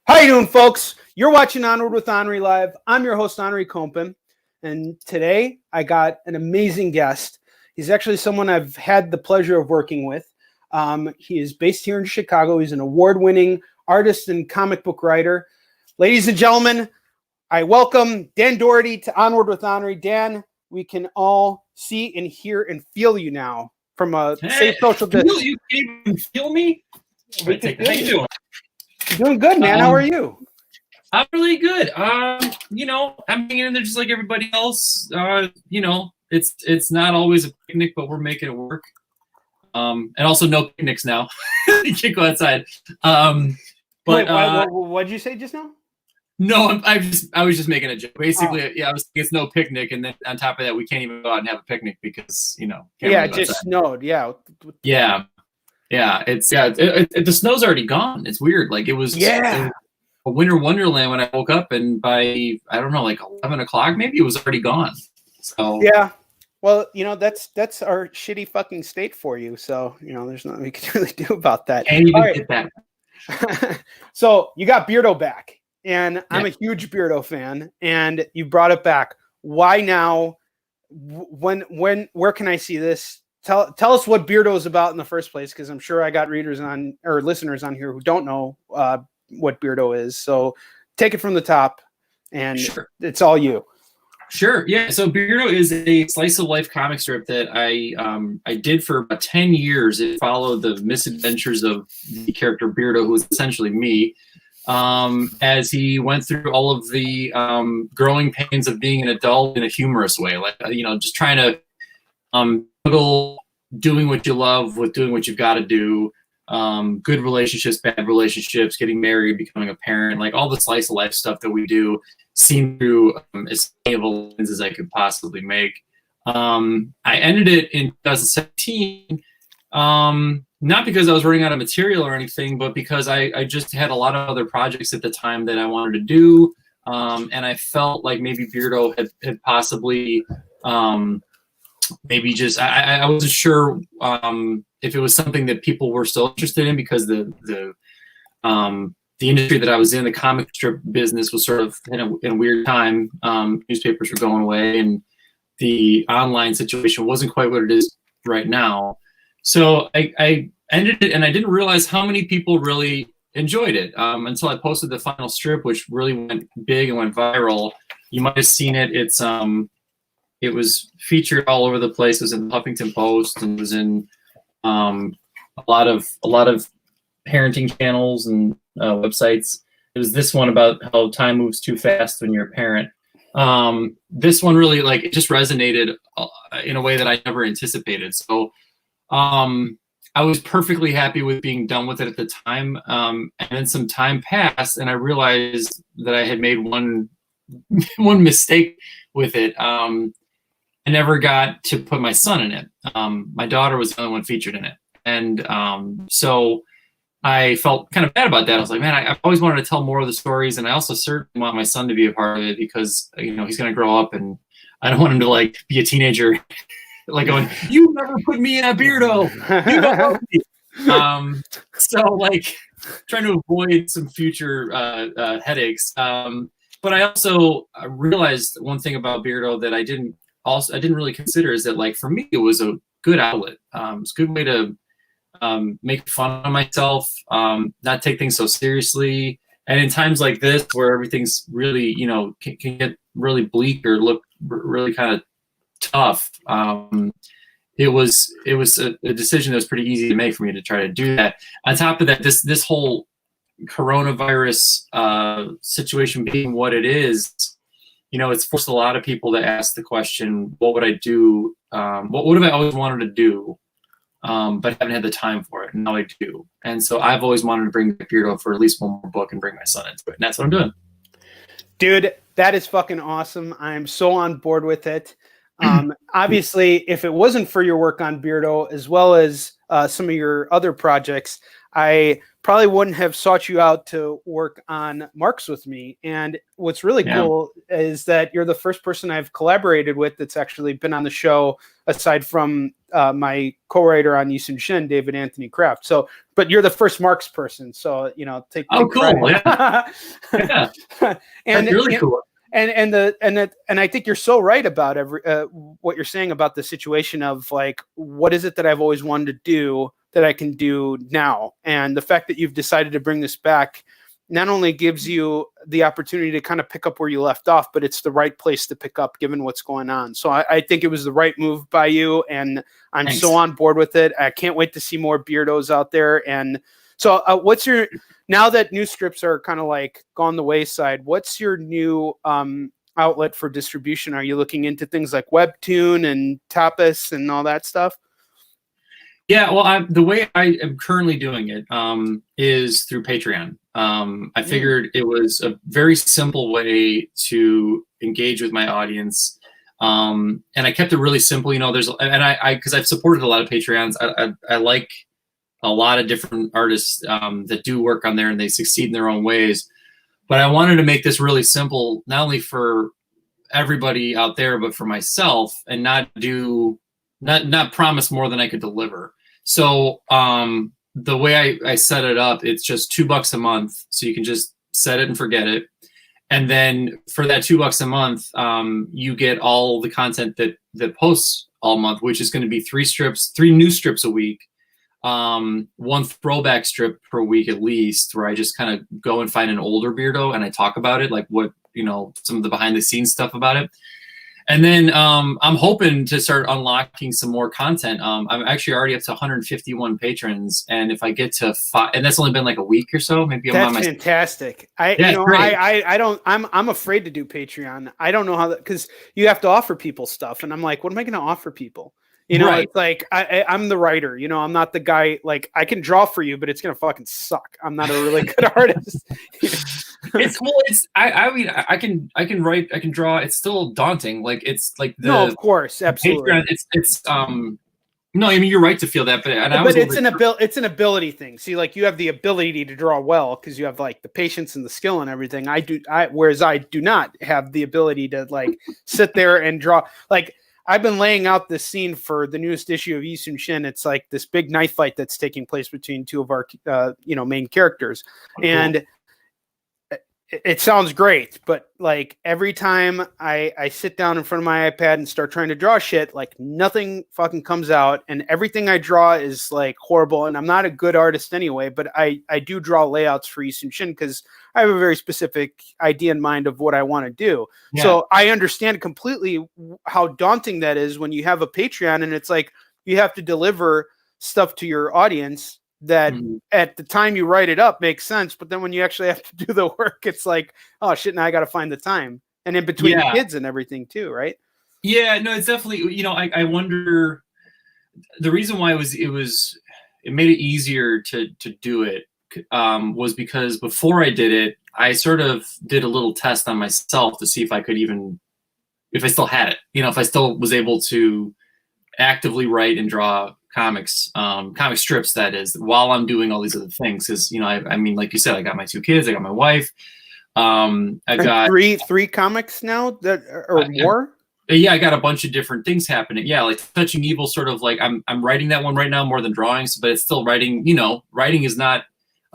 How you doing, folks? You're watching Onward with Onrie Live. I'm your host, Onrie Compen, and today I got an amazing guest. He's actually someone I've had the pleasure of working with. He is based here in Chicago. He's an award-winning artist and comic book writer. Ladies and gentlemen, I welcome Dan Dougherty to Onward with Onrie. Dan, we can all see and hear and feel you now from a safe social distance. You can feel me? How you doing? Doing good, man. How are you? I'm really good. I'm hanging in there just like everybody else. It's not always a picnic, but we're making it work. And also no picnics now. You can't go outside. Wait, what'd you say just now? No, I was just making a joke. Basically, I was thinking it's no picnic, and then on top of that, we can't even go out and have a picnic because it just snowed. Yeah. The snow's already gone. It's weird. Like it was a winter wonderland when I woke up, and by I don't know, like 11 o'clock, maybe it was already gone. So yeah. Well, that's our shitty fucking state for you. So there's nothing we can really do about that. Can't even get that. So you got BEARDO back, and I'm a huge BEARDO fan, and you brought it back. Why now? Where can I see this? Tell us what BEARDO is about in the first place, because I'm sure I got readers on or listeners on here who don't know what BEARDO is. So take it from the top, and It's all you. Sure. Yeah. So BEARDO is a slice of life comic strip that I did for about 10 years. It followed the misadventures of the character BEARDO, who is essentially me, as he went through all of the growing pains of being an adult in a humorous way, like just trying to doing what you love with doing what you've got to do, good relationships, bad relationships, getting married, becoming a parent, like all the slice of life stuff that we do, seen through as many of a lens as I could possibly make. I ended it in 2017, not because I was running out of material or anything, but because I just had a lot of other projects at the time that I wanted to do, and I felt like maybe BEARDO had possibly maybe just I wasn't sure if it was something that people were still interested in, because the industry that I was in, the comic strip business, was sort of in a weird time. Newspapers were going away, and the online situation wasn't quite what it is right now. So I ended it, and I didn't realize how many people really enjoyed it until I posted the final strip, which really went big and went viral. You might have seen it. It was featured all over the place. It was in the Huffington Post, and it was in a lot of parenting channels and websites. It was this one about how time moves too fast when you're a parent. This one really, like, it just resonated in a way that I never anticipated. So I was perfectly happy with being done with it at the time. And then some time passed, and I realized that I had made one mistake with it. I never got to put my son in it. My daughter was the only one featured in it. And so I felt kind of bad about that. I was like, man, I've always wanted to tell more of the stories. And I also certainly want my son to be a part of it, because, he's going to grow up, and I don't want him to like be a teenager, like going, you never put me in a BEARDO. You don't know me. So like trying to avoid some future headaches. But I also realized one thing about BEARDO that I didn't really consider, is that, like, for me, it was a good outlet. It's a good way to make fun of myself, not take things so seriously. And in times like this, where everything's really, can get really bleak or look really kind of tough, it was a decision that was pretty easy to make for me to try to do that. On top of that, this whole coronavirus situation being what it is, it's forced a lot of people to ask the question, what would I do? What have I always wanted to do, but haven't had the time for it? And now I do. And so I've always wanted to bring back BEARDO for at least one more book and bring my son into it. And that's what I'm doing. Dude, that is fucking awesome. I'm so on board with it. Obviously, if it wasn't for your work on BEARDO, as well as some of your other projects, I probably wouldn't have sought you out to work on MARX with me. And what's really cool is that you're the first person I've collaborated with that's actually been on the show, aside from my co-writer on Yisun Shin, David Anthony Kraft. So, but you're the first MARX person. So, you know, take cool. credit. Yeah. And that's really cool. And I think you're so right about what you're saying about the situation of like, what is it that I've always wanted to do that I can do now? And the fact that you've decided to bring this back not only gives you the opportunity to kind of pick up where you left off, but it's the right place to pick up given what's going on. So I think it was the right move by you, and I'm Thanks. so on board with it. I can't wait to see more Beardos out there. And so what's your, now that new strips are kind of like gone the wayside, what's your new outlet for distribution? Are you looking into things like Webtoon and Tapas and all that stuff? Yeah, well, the way I am currently doing it is through Patreon. I figured it was a very simple way to engage with my audience, and I kept it really simple. You know, because I've supported a lot of Patreons. I like a lot of different artists that do work on there, and they succeed in their own ways. But I wanted to make this really simple, not only for everybody out there, but for myself, and not promise more than I could deliver. So the way I set it up, it's just $2 a month. So you can just set it and forget it. And then for that $2 a month, you get all the content that posts all month, which is going to be 3 new strips a week. 1 throwback strip per week at least, where I just kind of go and find an older Beardo and I talk about it, like what, you know, some of the behind the scenes stuff about it. And then I'm hoping to start unlocking some more content. I'm actually already up to 151 patrons, and if I get to 5, and that's only been like a week or so, maybe that's fantastic. I'm afraid to do Patreon. I don't know how that, because you have to offer people stuff, and I'm like, what am I going to offer people? You know, It's like I'm the writer. You know, I'm not the guy. Like, I can draw for you, but it's gonna fucking suck. I'm not a really good artist. It's cool. I mean, I can write, I can draw. It's still daunting. Like, it's like no, of course, absolutely. Patreon, no, I mean, you're right to feel that, but it's an ability thing. See, like, you have the ability to draw well because you have like the patience and the skill and everything. Whereas I do not have the ability to like sit there and draw. Like, I've been laying out this scene for the newest issue of Yisun Shin. It's like this big knife fight that's taking place between 2 of our, main characters. Cool. And it sounds great, but like every time I sit down in front of my iPad and start trying to draw shit, like nothing fucking comes out, and everything I draw is like horrible. And I'm not a good artist anyway, but I do draw layouts for Yisun Shin because I have a very specific idea in mind of what I want to do. Yeah. So I understand completely how daunting that is when you have a Patreon and it's like you have to deliver stuff to your audience that at the time you write it up makes sense, but then when you actually have to do the work, it's like, oh shit, now I got to find the time. And in between the kids and everything too, right? Yeah, no, it's definitely, I wonder the reason why it made it easier to do it was because before I did it, I sort of did a little test on myself to see if I could if I still had it, if I still was able to actively write and draw comic strips, that is, while I'm doing all these other things. Because I mean, like you said, I got my 2 kids, I got my wife. I've got three comics now that or more. Yeah, I got a bunch of different things happening. Yeah, like Touching Evil, sort of like I'm writing that one right now more than drawings, but it's still writing. Writing is not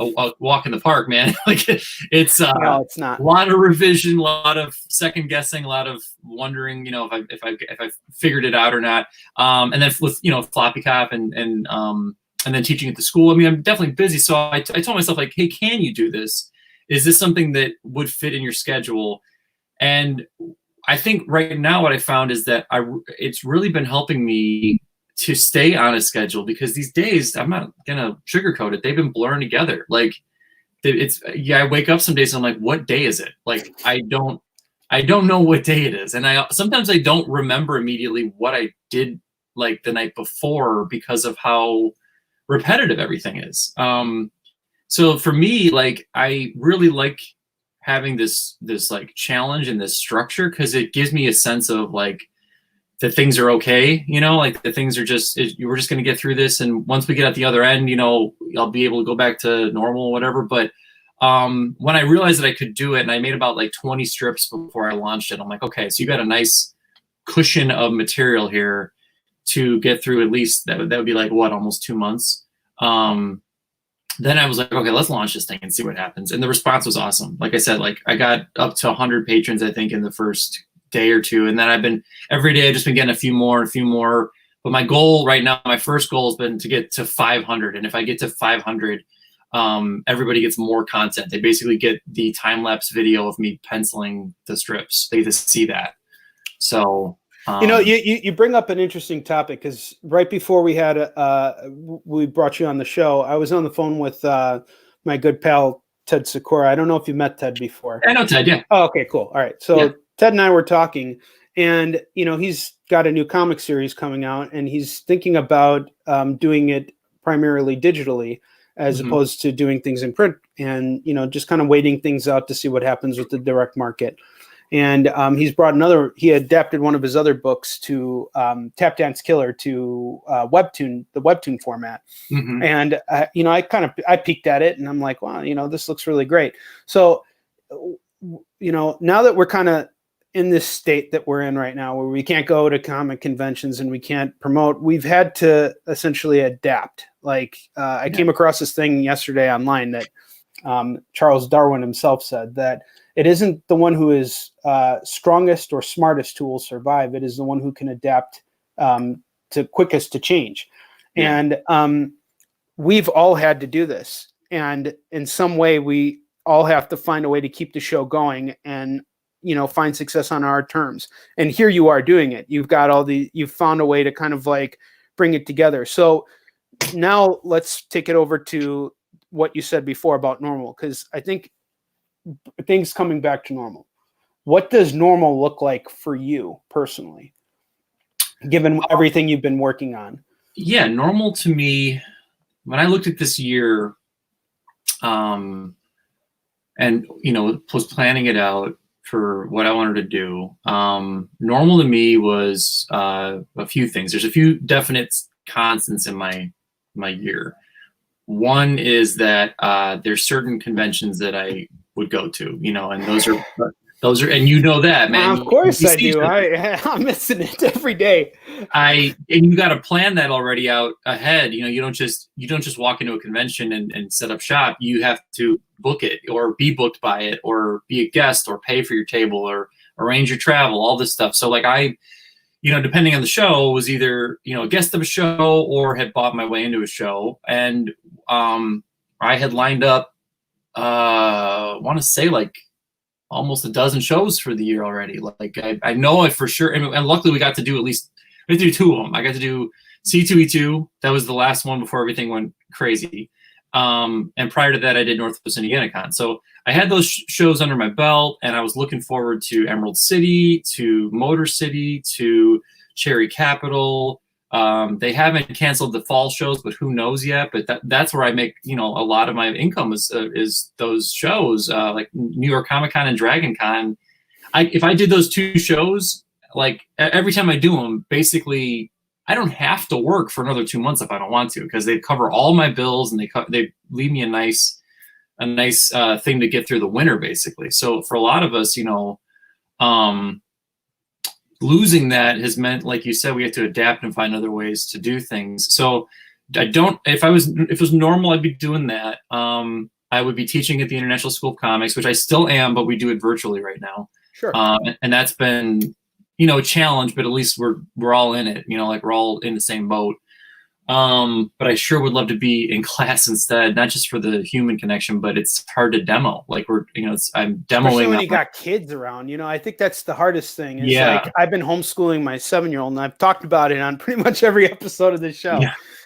a walk in the park, man. Like it's no, it's not. A lot of revision, a lot of second guessing, a lot of wondering, if I figured it out or not. And then with Floppy Cop and then teaching at the school. I mean, I'm definitely busy. So I told myself, like, hey, can you do this? Is this something that would fit in your schedule? And I think right now what I found is that it's really been helping me to stay on a schedule, because these days, I'm not gonna sugarcoat it, they've been blurring together. Like I wake up some days and I'm like, what day is it? Like I don't know what day it is, and sometimes I don't remember immediately what I did like the night before because of how repetitive everything is. So for me, like, I really like having this like challenge and this structure, because it gives me a sense of like, that things are okay, you know, like the things are just, we're just going to get through this. And once we get at the other end, you know, I'll be able to go back to normal or whatever. But when I realized that I could do it, and I made about like 20 strips before I launched it, I'm like, okay, so you got a nice cushion of material here to get through at least, that would be like, what, almost 2 months. Then I was like, okay, let's launch this thing and see what happens. And the response was awesome. Like I said, like I got up to 100 patrons, I think, in the first day or two. And then I've been, every day I've just been getting a few more. But my goal right now, my first goal has been to get to 500. And if I get to 500, everybody gets more content. They basically get the time-lapse video of me penciling the strips. They just see that. So, you know, you bring up an interesting topic, because right before we had we brought you on the show, I was on the phone with my good pal Ted Sikora. I don't know if you met Ted before. I know Ted, yeah. Oh, okay, cool. All right. So yeah. Ted and I were talking, and you know, he's got a new comic series coming out, and he's thinking about doing it primarily digitally, as opposed to doing things in print, and you know, just kind of waiting things out to see what happens with the direct market. And he's brought he adapted one of his other books to Tap Dance Killer to the webtoon format. And you know, I peeked at it, and I'm like, wow, you know, this looks really great. So, you know, now that we're kind of in this state that we're in right now, where we can't go to comic conventions and we can't promote, we've had to essentially adapt. Like I came across this thing yesterday online that Charles Darwin himself said, that it isn't the one who is strongest or smartest who will survive. It is the one who can adapt to quickest to change. Yeah. And we've all had to do this. And in some way, we all have to find a way to keep the show going and, you know, find success on our terms. And here you are doing it. You've found a way to kind of like bring it together. So now let's take it over to what you said before about normal, because I think things coming back to normal. What does normal look like for you personally, given everything you've been working on? Yeah, normal to me, when I looked at this year, and you know, was planning it out for what I wanted to do, normal to me was a few things. There's a few definite constants in my year. One is that there's certain conventions that I would go to, you know, and those are, and you know that, man. Of course I do. I'm missing it every day. And you got to plan that already out ahead. You know, you don't just walk into a convention and set up shop. You have to book it, or be booked by it, or be a guest, or pay for your table, or arrange your travel, all this stuff. So like you know, depending on the show, was either, you know, a guest of a show or had bought my way into a show. And I had lined up, I want to say like almost a dozen shows for the year already. Like I know it for sure. And luckily we got to do two of them. I got to do C2E2. That was the last one before everything went crazy. And prior to that, I did Northwest Indiana Con. So I had those shows under my belt, and I was looking forward to Emerald City, to Motor City, to Cherry Capital. They haven't canceled the fall shows, but who knows yet? But that's where I make, you know, a lot of my income is those shows, like New York Comic Con and Dragon Con. If I did those two shows, like every time I do them, basically I don't have to work for another 2 months if I don't want to, because they cover all my bills, and they leave me a nice thing to get through the winter, basically. So for a lot of us, you know, losing that has meant, like you said, we have to adapt and find other ways to do things. So if it was normal, I'd be doing that. I would be teaching at the International School of Comics, which I still am, but we do it virtually right now. Sure. And that's been, you know, a challenge, but at least we're all in it, you know, like we're all in the same boat. But I sure would love to be in class instead, not just for the human connection, but it's hard to demo. Like I'm demoing. Especially when you got kids around, you know, I think that's the hardest thing. It's like, I've been homeschooling my 7-year-old, and I've talked about it on pretty much every episode of this show.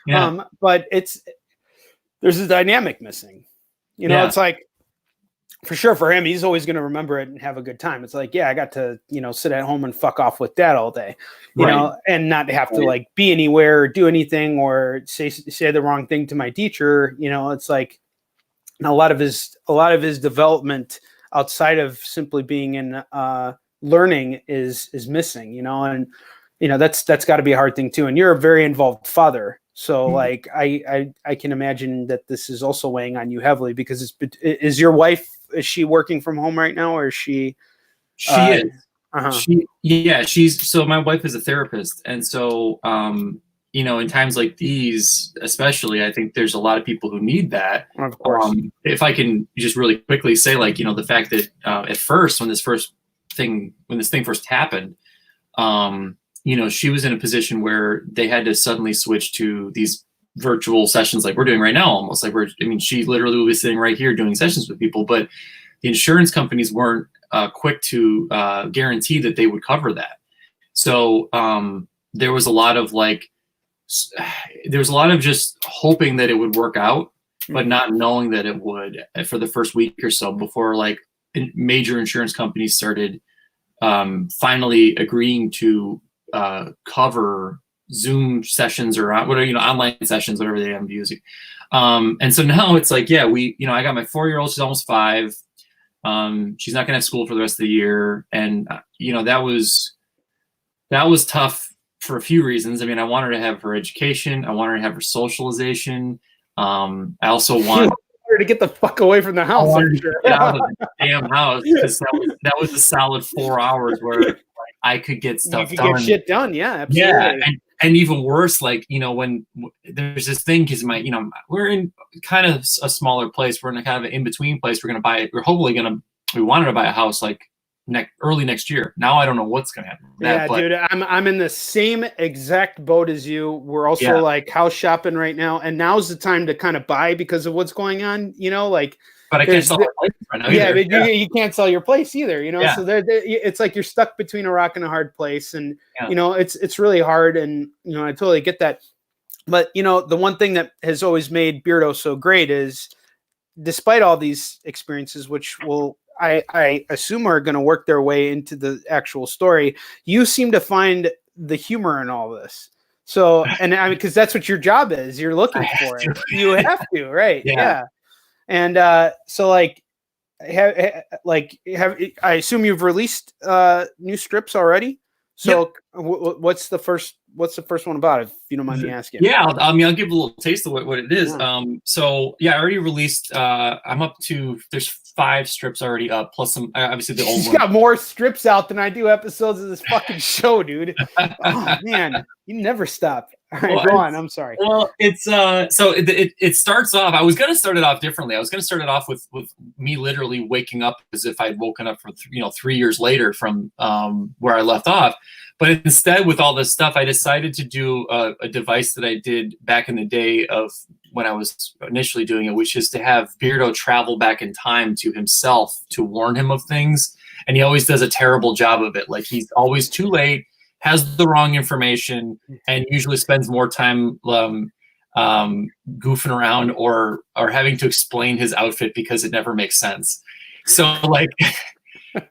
Yeah. But there's a dynamic missing, you know. It's like, for sure, for him, he's always going to remember it and have a good time. It's like, yeah, I got to, you know, sit at home and fuck off with dad all day, you know, and not have to like be anywhere or do anything or say the wrong thing to my teacher. You know, it's like a lot of his development outside of simply being in learning is missing, you know. And that's got to be a hard thing too. And you're a very involved father. So like, I can imagine that this is also weighing on you heavily because is your wife, is she working from home right now or is she? She is. So my wife is a therapist. And so, in times like these, especially, I think there's a lot of people who need that. Of course. If I can just really quickly say, like, the fact that at first, when this thing first happened, she was in a position where they had to suddenly switch to these virtual sessions like we're doing right now, almost like she literally will be sitting right here doing sessions with people, but the insurance companies weren't quick to guarantee that they would cover that. So there was a lot of just hoping that it would work out, but not knowing that it would for the first week or so before major insurance companies started finally agreeing to cover Zoom sessions or online sessions, whatever they end up using. And so now it's like, I got my 4-year-old, she's almost 5. She's not gonna have school for the rest of the year. And that was tough for a few reasons. I mean, I want her to have her education. I want her to have her socialization. I also want her to get the fuck away from the house. Get out of the damn house, because that was a solid 4 hours where I could get stuff done. Get shit done. Yeah, absolutely. Yeah, and even worse, when there's this thing, because we're in kind of a smaller place. We're in a kind of an in-between place. We wanted to buy a house early next year. Now I don't know what's gonna happen. Dude, I'm in the same exact boat as you. We're also house shopping right now, and now's the time to kind of buy because of what's going on. But I can't sell my place right now. Yeah, but you can't sell your place either. So it's like you're stuck between a rock and a hard place, and it's really hard. And I totally get that. But the one thing that has always made Beardo so great is, despite all these experiences, which I assume are going to work their way into the actual story, you seem to find the humor in all this. So, and because that's what your job is, you're looking for it. You have to, right? Yeah. And so, I assume you've released new strips already. So, what's the first one about, if you don't mind me asking? Yeah, I'll give a little taste of what it is. I already released. I'm up to, there's 5 strips already up, plus some obviously the old one. She's got more strips out than I do episodes of this fucking show, dude. Oh man, you never stop. All right, go on. I'm sorry. Well, it's it starts off. I was gonna start it off differently. I was gonna start it off with me literally waking up as if I'd woken up for 3 years later from where I left off. But instead, with all this stuff, I decided to do a device that I did back in the day of when I was initially doing it, which is to have Beardo travel back in time to himself to warn him of things. And he always does a terrible job of it. Like, he's always too late, has the wrong information, and usually spends more time goofing around or having to explain his outfit because it never makes sense. So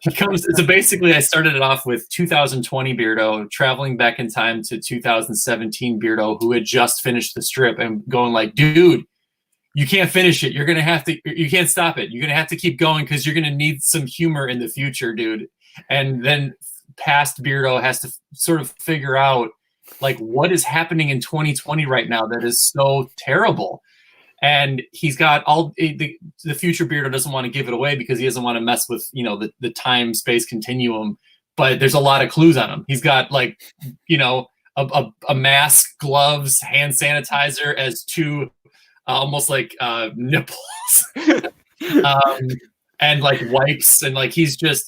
so basically I started it off with 2020 Beardo traveling back in time to 2017 Beardo, who had just finished the strip, and going like, dude, you can't finish it. You can't stop it. You're going to have to keep going because you're going to need some humor in the future, dude. And then past Beardo has to sort of figure out what is happening in 2020 right now that is so terrible. And he's got all the future Beardo doesn't want to give it away because he doesn't want to mess with, the time space continuum. But there's a lot of clues on him. He's got a mask, gloves, hand sanitizer as 2 almost like nipples, and wipes, and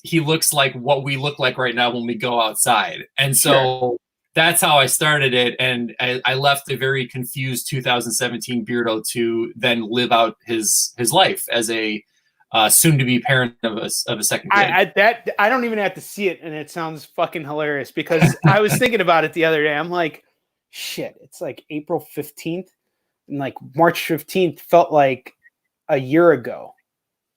he looks like what we look like right now when we go outside. And so that's how I started it, and I left a very confused 2017 Beardo to then live out his life as a soon-to-be parent of a second kid. I don't even have to see it, and it sounds fucking hilarious because I was thinking about it the other day. I'm like, shit, it's like April 15th, and March 15th felt like a year ago.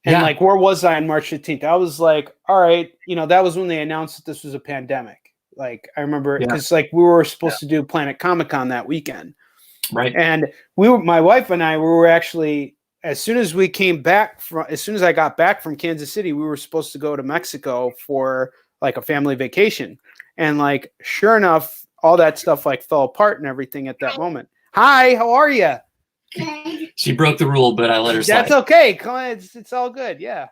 And where was I on March 15th? I was like, all right, that was when they announced that this was a pandemic. I remember because we were supposed to do Planet Comic-Con that weekend. Right. And my wife and I, we were actually, as soon as I got back from Kansas City, we were supposed to go to Mexico for a family vacation. And sure enough, all that stuff like fell apart and everything at that moment. Hi, how are you? She broke the rule, but I let her slide. That's okay. Come on, it's all good. Yeah.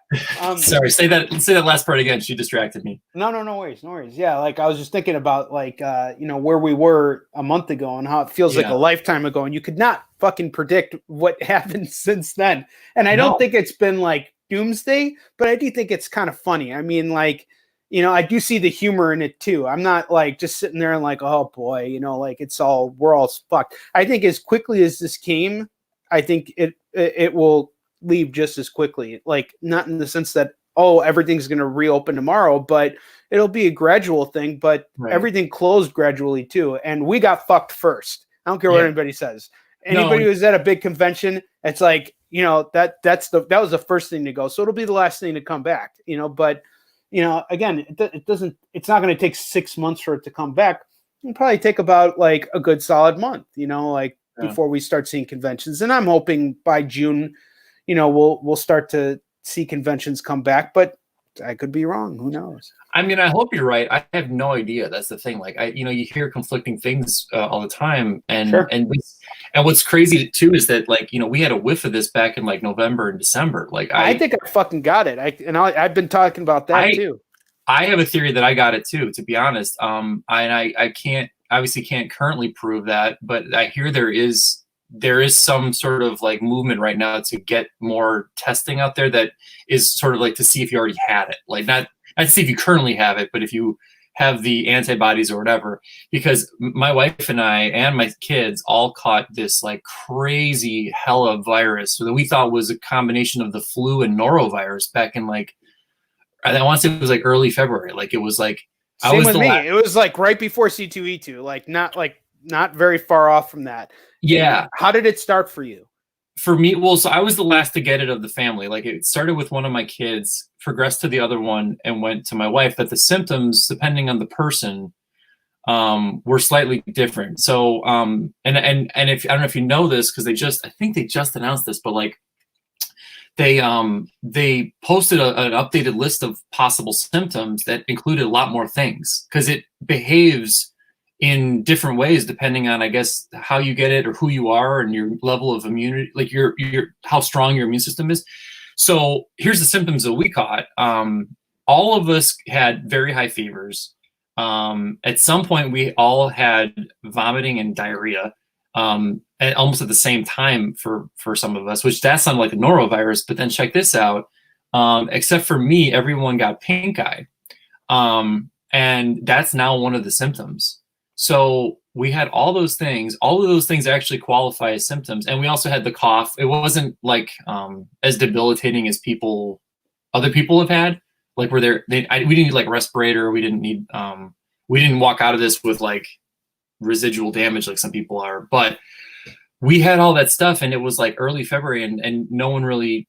Sorry, say that last part again. She distracted me. No worries. Yeah, like I was just thinking about like where we were a month ago and how it feels like a lifetime ago, and you could not fucking predict what happened since then. And I don't think it's been like doomsday, but I do think it's kind of funny. I mean, like, I do see the humor in it too. I'm not like just sitting there and like, oh boy, like we're all fucked. I think as quickly as this came, I think it will leave just as quickly. Like, not in the sense that, oh, everything's going to reopen tomorrow, but it'll be a gradual thing. But everything closed gradually too, and we got fucked first. I don't care what anybody says. Anybody who's at a big convention, it's like, that was the first thing to go. So it'll be the last thing to come back. But again, it's not going to take 6 months for it to come back. It'll probably take about like a good solid month. Before we start seeing conventions. And I'm hoping by June, we'll start to see conventions come back, but I could be wrong. Who knows? I mean, I hope you're right. I have no idea. That's the thing. Like, you hear conflicting things all the time. And, and what's crazy too, is that like, we had a whiff of this back in like November and December. Like, I think I fucking got it. I've been talking about that too. I have a theory that I got it too, to be honest. I can't currently prove that, but I hear there is some sort of like movement right now to get more testing out there that is sort of like to see if you already had it, like not to see if you currently have it, but if you have the antibodies or whatever. Because my wife and I and my kids all caught this like crazy hella virus that we thought was a combination of the flu and norovirus back in like, I want to say it was like early February. Like it was like, same with me. It was like right before C2E2, like not very far off from that. Yeah. And how did it start for you? For me, well, so I was the last to get it of the family. Like it started with one of my kids, progressed to the other one, and went to my wife. But the symptoms, depending on the person, were slightly different. So, and if I don't know if you know this, because I think they just announced this, but like they posted an updated list of possible symptoms that included a lot more things, because it behaves in different ways depending on, I guess, how you get it or who you are and your level of immunity, like your how strong your immune system is. So here's the symptoms that we caught. All of us had very high fevers. At some point, we all had vomiting and diarrhea. Almost at the same time for some of us, which that sounded like a norovirus. But then check this out. Except for me, everyone got pink eye. And that's now one of the symptoms. So we had all those things. All of those things actually qualify as symptoms. And we also had the cough. It wasn't like as debilitating as other people have had. Like we didn't need like respirator. We didn't need, we didn't walk out of this with like residual damage like some people are. But we had all that stuff, and it was like early February, and no one really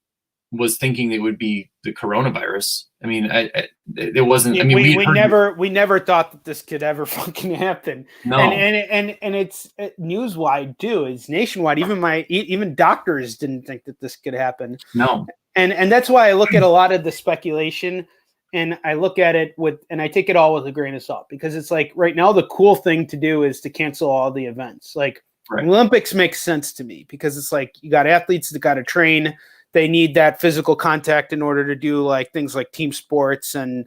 was thinking it would be the coronavirus. I mean, it wasn't. I mean, we never thought that this could ever fucking happen. No, and it's news wide too. It's nationwide. Even doctors didn't think that this could happen. No, and that's why I look at a lot of the speculation, and I look at it and I take it all with a grain of salt, because it's like right now the cool thing to do is to cancel all the events. Like Olympics makes sense to me, because it's like you got athletes that got to train. They need that physical contact in order to do like things like team sports and,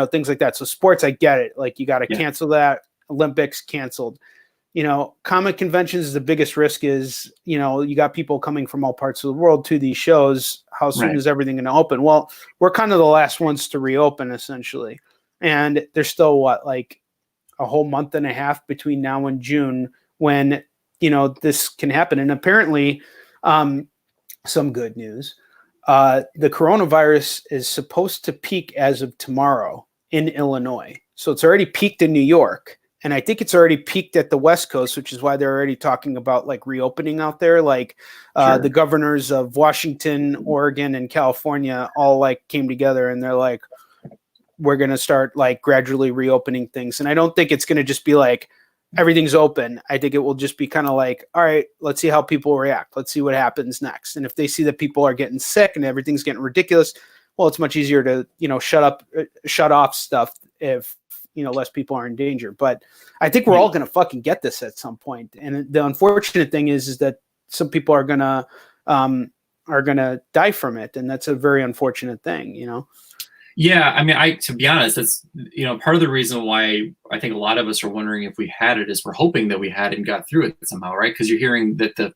things like that. So sports, I get it. Like you got to cancel that. Olympics canceled. Comic conventions, the biggest risk is, you got people coming from all parts of the world to these shows. How soon is everything going to open? Well, we're kind of the last ones to reopen, essentially. And there's still like a whole month and a half between now and June when, this can happen. And apparently, some good news. The coronavirus is supposed to peak as of tomorrow in Illinois. So it's already peaked in New York. And I think it's already peaked at the West Coast, which is why they're already talking about like reopening out there. Like the governors of Washington, Oregon, and California all like came together, and they're like, we're going to start like gradually reopening things. And I don't think it's going to just be like, everything's open. I think it will just be kind of like, all right, let's see how people react. Let's see what happens next. And if they see that people are getting sick and everything's getting ridiculous, well, it's much easier to, shut off stuff if less people are in danger. But I think we're all going to fucking get this at some point. And the unfortunate thing is that some people are going to die from it. And that's a very unfortunate thing, Yeah, I mean, to be honest, that's, part of the reason why I think a lot of us are wondering if we had it is we're hoping that we had and got through it somehow, right? Because you're hearing that that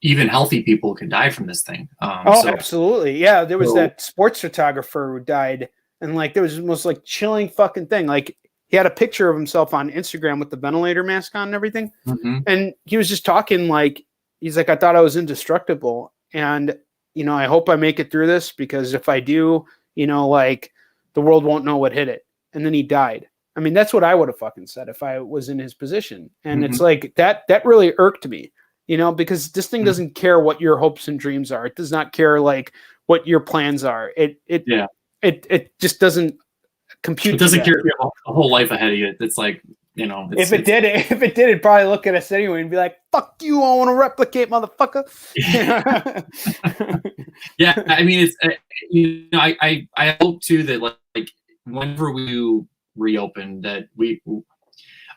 even healthy people can die from this thing. Absolutely. Yeah, there was that sports photographer who died, and like there was the most like chilling fucking thing. Like he had a picture of himself on Instagram with the ventilator mask on and everything, and he was just talking like he's like, I thought I was indestructible, and I hope I make it through this, because if I do, like the world won't know what hit it. And then he died. I mean, that's what I would have fucking said if I was in his position. And it's like that really irked me, because this thing doesn't care what your hopes and dreams are. It does not care like what your plans are. It just doesn't compute. It doesn't care if you have a whole life ahead of you. It's like, if it did, it'd probably look at us anyway and be like, "Fuck you! I want to replicate, motherfucker." Yeah, I mean, it's I hope too that like whenever we reopen that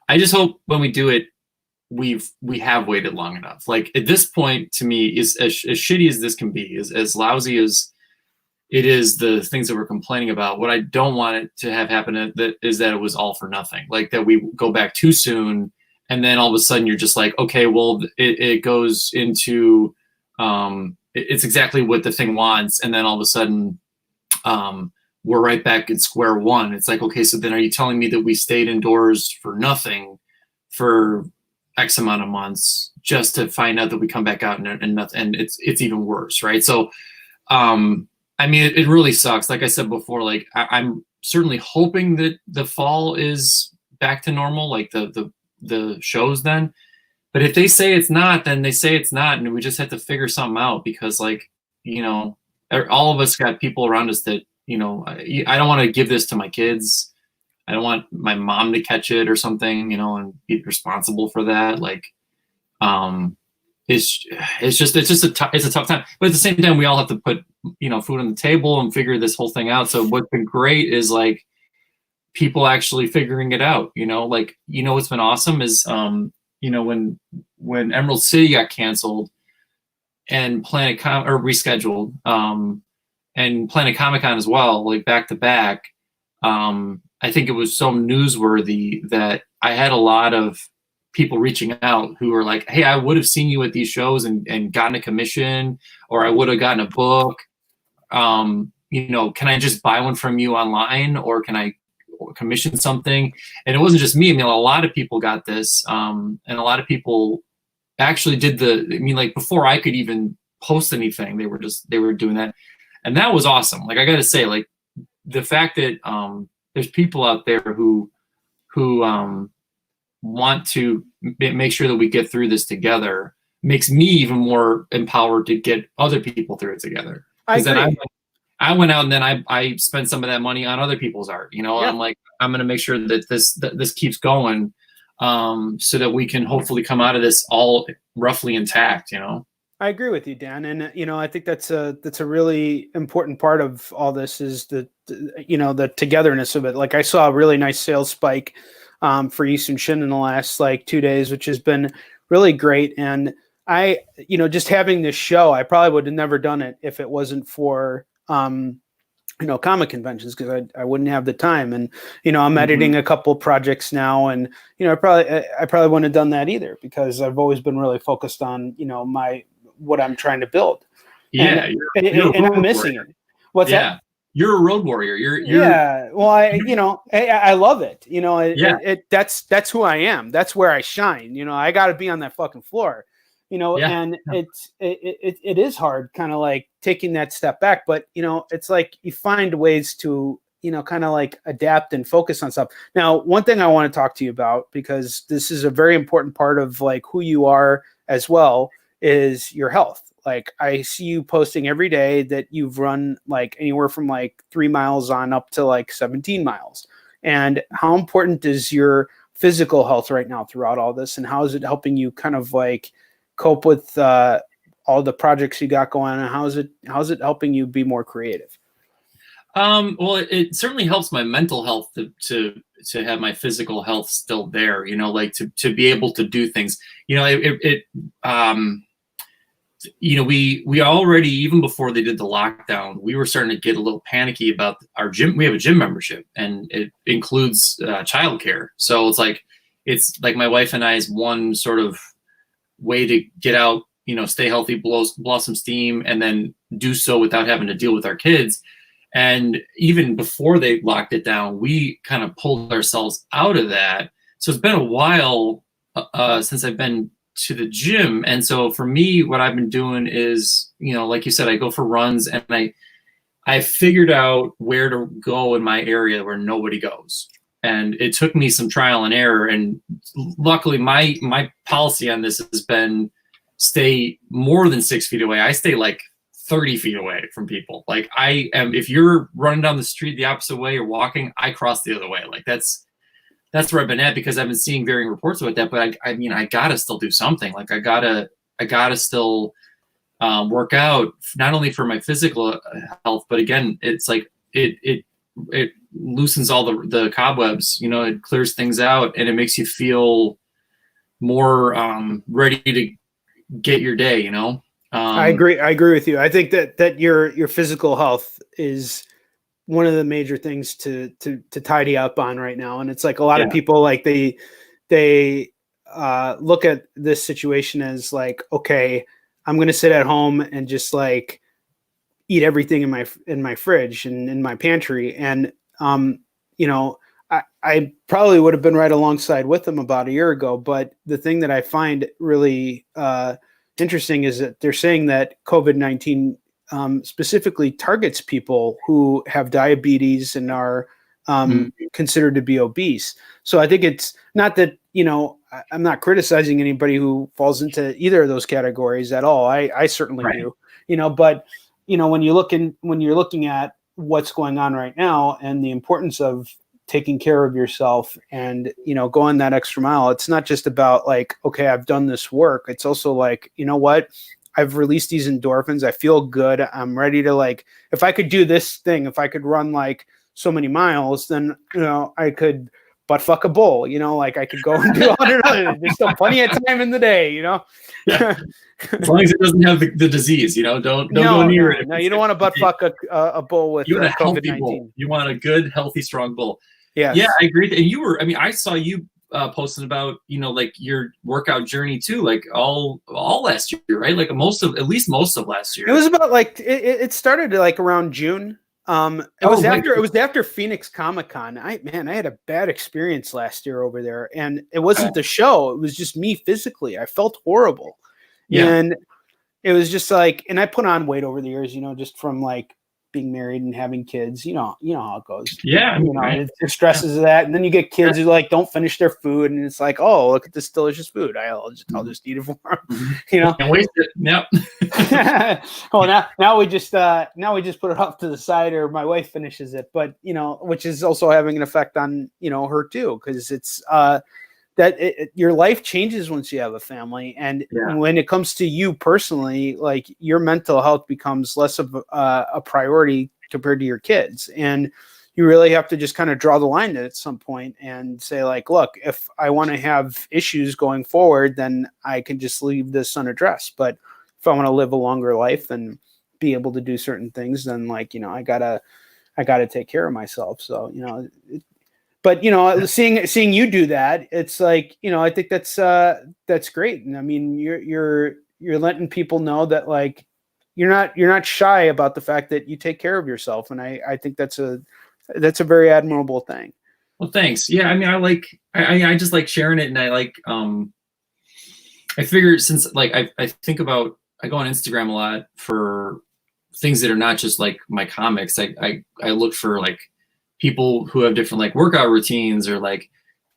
I just hope when we do it, we have waited long enough. Like at this point, to me, is as shitty as this can be, as lousy as it is, the things that we're complaining about. What I don't want it to have happen is that it was all for nothing. Like that we go back too soon, and then all of a sudden you're just like, okay, well, it goes into it's exactly what the thing wants, and then all of a sudden we're right back at square one. It's like, okay, so then are you telling me that we stayed indoors for nothing for X amount of months just to find out that we come back out and it's even worse, right? So I mean, it really sucks. Like I said before, like I'm certainly hoping that the fall is back to normal, like the shows then. But if they say it's not, then they say it's not, and we just have to figure something out, because like, all of us got people around us that, I don't want to give this to my kids. I don't want my mom to catch it or something, and be responsible for that. Like, it's a tough time. But at the same time, we all have to put, food on the table and figure this whole thing out. So what's been great is like people actually figuring it out, like, what's been awesome is, when Emerald City got canceled and rescheduled, and Planet Comic-Con as well, like back to back, I think it was so newsworthy that I had a lot of people reaching out who were like, hey, I would have seen you at these shows and gotten a commission, or I would have gotten a book. Can I just buy one from you online, or can I commission something? And it wasn't just me. I mean, a lot of people got this, and a lot of people actually did like before I could even post anything, they were doing that. And that was awesome. Like, I got to say, like the fact that there's people out there who want to make sure that we get through this together makes me even more empowered to get other people through it together. Then I went out and then I spent some of that money on other people's art, Yeah. I'm like, I'm going to make sure that this keeps going, so that we can hopefully come out of this all roughly intact, I agree with you, Dan. And, I think that's a really important part of all this is the togetherness of it. Like I saw a really nice sales spike for Eastern Shin in the last like 2 days, which has been really great. And I, just having this show, I probably would have never done it if it wasn't for, comic conventions, because I wouldn't have the time. And, I'm editing a couple projects now, and, I probably wouldn't have done that either, because I've always been really focused on, what I'm trying to build. Yeah. And I'm missing it. What's that? You're a road warrior. Yeah. Well, I love it. That's who I am. That's where I shine. I got to be on that fucking floor. And it is hard, kind of like taking that step back. But it's like you find ways to kind of like adapt and focus on stuff. Now, one thing I want to talk to you about, because this is a very important part of like who you are as well, is your health. Like I see you posting every day that you've run like anywhere from like 3 miles on up to like 17 miles. And how important is your physical health right now throughout all this? And how is it helping you kind of like cope with all the projects you got going on? And how's it helping you be more creative? Well, it certainly helps my mental health to to have my physical health still there, you know, like to be able to do things, you know, you know, we already, even before they did the lockdown, we were starting to get a little panicky about our gym. We have a gym membership, and it includes childcare. So it's like my wife and I's one sort of way to get out, you know, stay healthy, blow some steam, and then do so without having to deal with our kids. And even before they locked it down, we kind of pulled ourselves out of that. So it's been a while since I've been to the gym. And so for me, what I've been doing is, you know, like you said, I go for runs, and I figured out where to go in my area where nobody goes. And it took me some trial and error. And luckily my policy on this has been stay more than 6 feet away. I stay like 30 feet away from people. Like I am, if you're running down the street the opposite way or walking, I cross the other way. Like that's where I've been at, because I've been seeing varying reports about that. But I mean, I gotta still do something. Like I gotta still work out, not only for my physical health, but again, it's like it loosens all the cobwebs, you know, it clears things out, and it makes you feel more ready to get your day, you know. I agree with you. I think that your physical health is one of the major things to tidy up on right now. And it's like a lot of people, like they look at this situation as like, okay, I'm going to sit at home and just like eat everything in my fridge and in my pantry. And, you know, I probably would have been right alongside with them about a year ago. But the thing that I find really interesting is that they're saying that COVID-19 specifically targets people who have diabetes and are considered to be obese. So I think it's not that, you know, I'm not criticizing anybody who falls into either of those categories at all. I certainly do, you know, but, you know, when you're looking at what's going on right now and the importance of taking care of yourself and, you know, going that extra mile, it's not just about like, okay, I've done this work. It's also like, you know what? I've released these endorphins. I feel good. I'm ready to, like, if I could do this thing, if I could run like so many miles, then, you know, I could butt fuck a bull, you know, like I could go and do 100. There's still plenty of time in the day, you know. Yeah. As long as it doesn't have the disease, you know, don't go near it. No, you don't want to butt fuck a bull with COVID-19. Bull. You want a good, healthy, strong bull. Yeah. Yeah, I agree. And I saw you posting about, you know, like your workout journey too, like all last year, right? Like at least most of last year. It was about like it started like around June. It was after Phoenix Comic-Con. I had a bad experience last year over there, and it wasn't the show. It was just me physically. I felt horrible. Yeah. And it was just like, and I put on weight over the years, you know, just from like being married and having kids, you know how it goes. Yeah. You know, it stresses of that. And then you get kids who like don't finish their food, and it's like, oh, look at this delicious food. I'll just eat it for them. You know. Can't waste it. Yep. Well, now we just put it off to the side, or my wife finishes it. But, you know, which is also having an effect on, you know, her too, because it's your life changes once you have a family. And when it comes to you personally, like your mental health becomes less of a priority compared to your kids. And you really have to just kind of draw the line at some point and say like, look, if I want to have issues going forward, then I can just leave this unaddressed. But if I want to live a longer life and be able to do certain things, then like, you know, I gotta take care of myself. So, you know, but, you know, seeing you do that, it's like, you know, I think that's great. And I mean, you're letting people know that like you're not shy about the fact that you take care of yourself. And I think that's a very admirable thing. Well, thanks. Yeah. I mean, I just like sharing it. And I like, I figure since like, I think about, I go on Instagram a lot for things that are not just like my comics. I look for like people who have different like workout routines, or like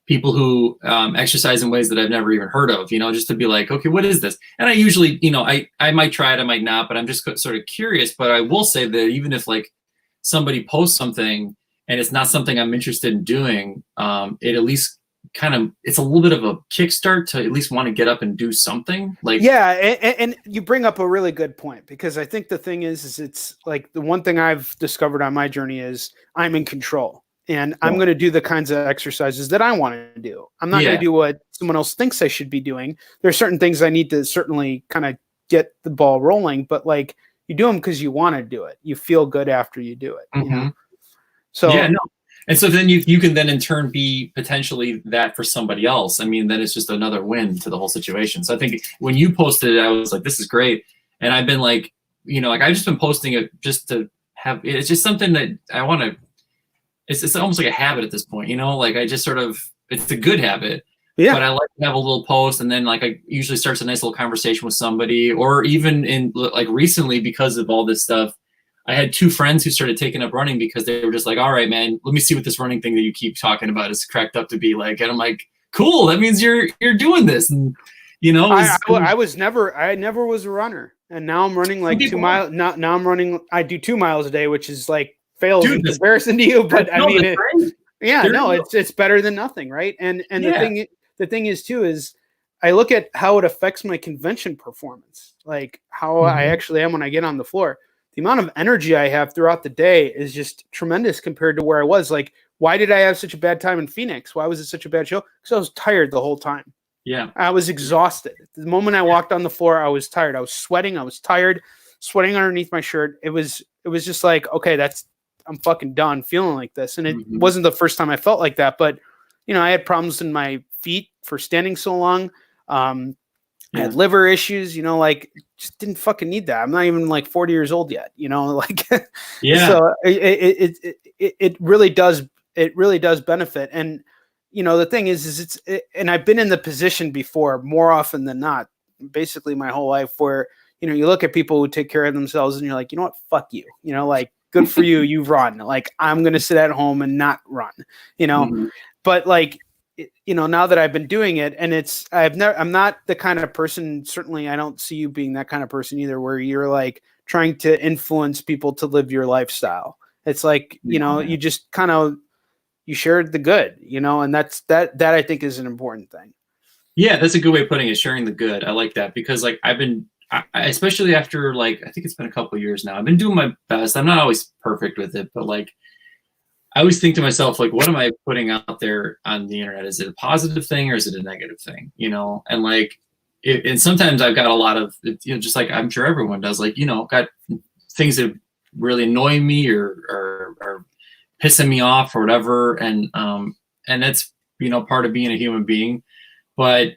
people who exercise in ways that I've never even heard of, you know, just to be like, okay, what is this? And I usually, you know, I might try it, I might not, but I'm just sort of curious. But I will say that even if like somebody posts something and it's not something I'm interested in doing, it at least it's a little bit of a kickstart to at least want to get up and do something. Like, yeah. And you bring up a really good point, because I think the thing is it's like the one thing I've discovered on my journey is I'm in control. and I'm going to do the kinds of exercises that I want to do. I'm not going to do what someone else thinks I should be doing. There's certain things I need to certainly kind of get the ball rolling, but like you do them because you want to do it. You feel good after you do it. You know? So yeah, no. And so then you can then in turn be potentially that for somebody else. I mean, then it's just another win to the whole situation. So I think when you posted it, I was like, this is great. And I've been like, you know, like I've just been posting it just to have, it's just something that I want to, it's almost like a habit at this point, you know, like I just sort of, it's a good habit. Yeah. But I like to have a little post, and then like I usually starts a nice little conversation with somebody, or even in like recently because of all this stuff, I had 2 friends who started taking up running because they were just like, all right, man, let me see what this running thing that you keep talking about is cracked up to be like. And I'm like, cool, that means you're doing this. And, you know, I never was a runner. And now I'm running like 2 miles. Now I'm running, I do 2 miles a day, which is like fails in comparison to you. But I mean, it's better than nothing. Right. And the thing is too, is I look at how it affects my convention performance, like how I actually am when I get on the floor. The amount of energy I have throughout the day is just tremendous compared to where I was. Like, why did I have such a bad time in Phoenix? Why was it such a bad show? Because I was tired the whole time. Yeah. I was exhausted. The moment I walked on the floor, I was tired. I was sweating. I was tired, sweating underneath my shirt. It was just like, okay, I'm fucking done feeling like this. And it wasn't the first time I felt like that, but you know, I had problems in my feet for standing so long. I had liver issues, you know, like just didn't fucking need that. I'm not even like 40 years old yet, you know, like, so it really does benefit. And, you know, the thing is and I've been in the position before more often than not, basically my whole life, where, you know, you look at people who take care of themselves and you're like, you know what, fuck you, you know, like good for you. You run. Like, I'm going to sit at home and not run, you know, but like, you know, now that I've been doing it, and I'm not the kind of person, certainly I don't see you being that kind of person either, where you're like trying to influence people to live your lifestyle. It's like, you know, you just kind of, you shared the good, you know, and that I think is an important thing. Yeah, that's a good way of putting it. Sharing the good. I like that, because like I've been, especially after like, I think it's been a couple of years now, I've been doing my best. I'm not always perfect with it, but like, I always think to myself, like, what am I putting out there on the internet? Is it a positive thing or is it a negative thing? You know, and like, and sometimes I've got a lot of, you know, just like I'm sure everyone does, like, you know, got things that really annoy me or pissing me off or whatever. And that's, you know, part of being a human being. But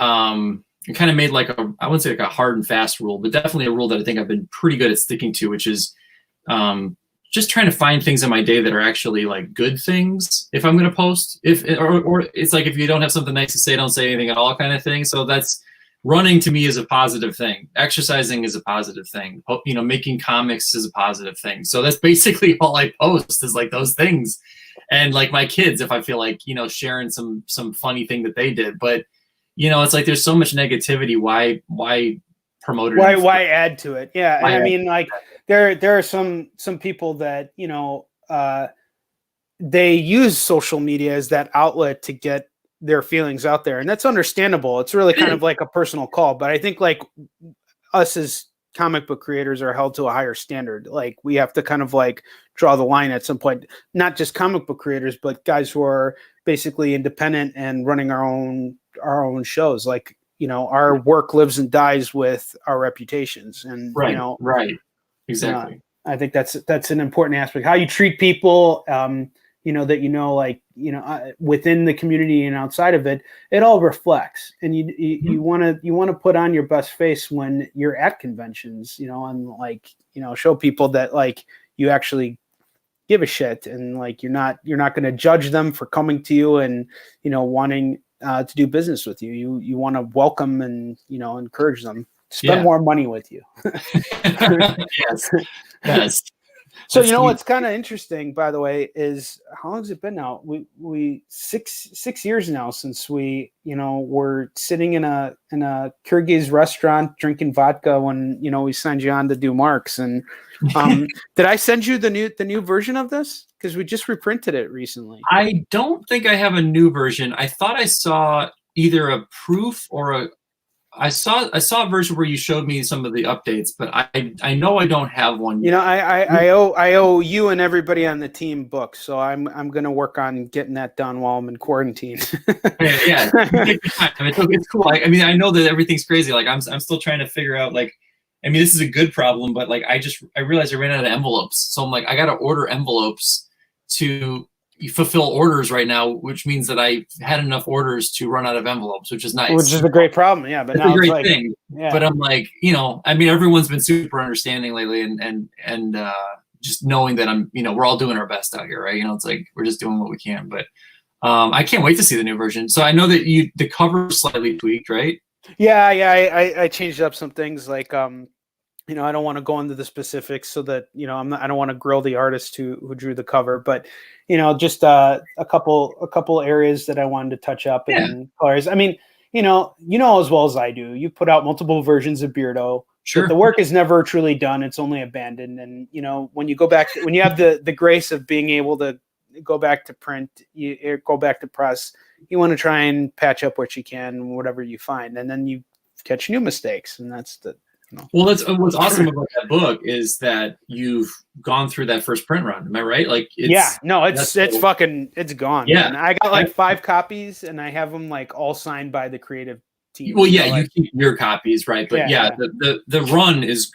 it kind of made like I wouldn't say like a hard and fast rule, but definitely a rule that I think I've been pretty good at sticking to, which is, just trying to find things in my day that are actually like good things. If I'm going to post, or it's like, if you don't have something nice to say, don't say anything at all kind of thing. So that's, running to me is a positive thing. Exercising is a positive thing. You know, making comics is a positive thing. So that's basically all I post is like those things. And like my kids, if I feel like, you know, sharing some funny thing that they did, but you know, it's like, there's so much negativity. Why promote it? Why add to it? Yeah. And I mean, like, there are some people that, you know, they use social media as that outlet to get their feelings out there. And that's understandable. It's really kind of like a personal call. But I think like us as comic book creators are held to a higher standard. Like, we have to kind of like draw the line at some point, not just comic book creators, but guys who are basically independent and running our own shows. Like, you know, our work lives and dies with our reputations. And, you know, exactly. I think that's an important aspect. How you treat people, you know, that, you know, like, you know, within the community and outside of it, it all reflects. And you want to put on your best face when you're at conventions, you know, and like, you know, show people that like you actually give a shit, and like you're not going to judge them for coming to you and, you know, wanting to do business with you. You want to welcome and, you know, encourage them to spend more money with you. Yes. So, you know, what's kind of interesting, by the way, is how long has it been now? We 6 years now since we, you know, were sitting in a Kyrgyz restaurant drinking vodka when, you know, we signed you on to do MARX. And did I send you the new version of this? Because we just reprinted it recently. I don't think I have a new version. I thought I saw either a proof or I saw a version where you showed me some of the updates, but I know I don't have one. You know, I owe you and everybody on the team books, so I'm gonna work on getting that done while I'm in quarantine. Yeah, it's cool. I mean, I know that everything's crazy. Like I'm still trying to figure out, like, I mean, this is a good problem, but like I realized I ran out of envelopes, so I'm like, I got to order envelopes to fulfill orders right now, which means that I had enough orders to run out of envelopes, which is nice. Which is a great problem, yeah. But it's now a great it's like, thing. yeah. But I'm like, you know, I mean, everyone's been super understanding lately, and just knowing that I'm, you know, we're all doing our best out here, right? You know, it's like we're just doing what we can. But I can't wait to see the new version. So I know that the cover is slightly tweaked, right? Yeah, I changed up some things, like you know, I don't want to go into the specifics so that, you know, I don't want to grill the artist who drew the cover, but, you know, just a couple areas that I wanted to touch up in colors. I mean, you know as well as I do, you put out multiple versions of Beardo. Sure. The work is never truly done. It's only abandoned. And, you know, when you go back, when you have the grace of being able to go back to print, you go back to press, you want to try and patch up what you can, whatever you find. And then you catch new mistakes. And that's the, no. Well, that's what's awesome about that book is that you've gone through that first print run. Am I right? Like, it's fucking, it's gone. Yeah, man. I got like 5 copies, and I have them like all signed by the creative team. Well, yeah, so, like, you keep your copies, right? But the run is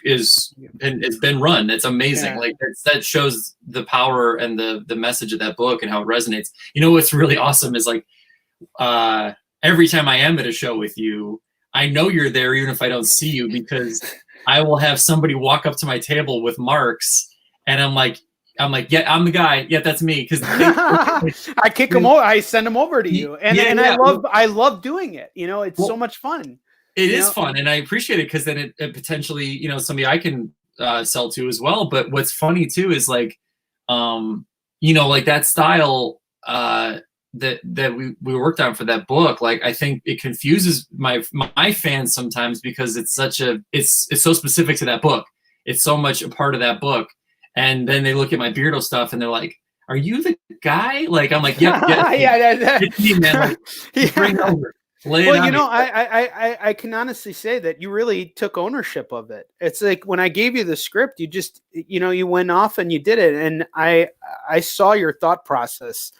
and it's been run. It's amazing. Yeah. Like that shows the power and the message of that book and how it resonates. You know what's really awesome is like every time I am at a show with you, I know you're there even if I don't see you, because I will have somebody walk up to my table with MARX, and I'm like, yeah, I'm the guy. Yeah, that's me. Because I kick them over. I send them over to you, and I love doing it. You know, it's so much fun. It is fun, and I appreciate it because then it potentially, you know, somebody I can sell to as well. But what's funny too is like, you know, like that style that we worked on for that book, like I think it confuses my fans sometimes because it's so specific to that book. It's so much a part of that book, and then they look at my Beardo stuff and they're like, "Are you the guy?" Like I'm like, "Yep, yeah, it's me, man." Like, bring it over. Well, you know, I can honestly say that you really took ownership of it. It's like when I gave you the script, you just, you know, you went off and you did it, and I saw your thought process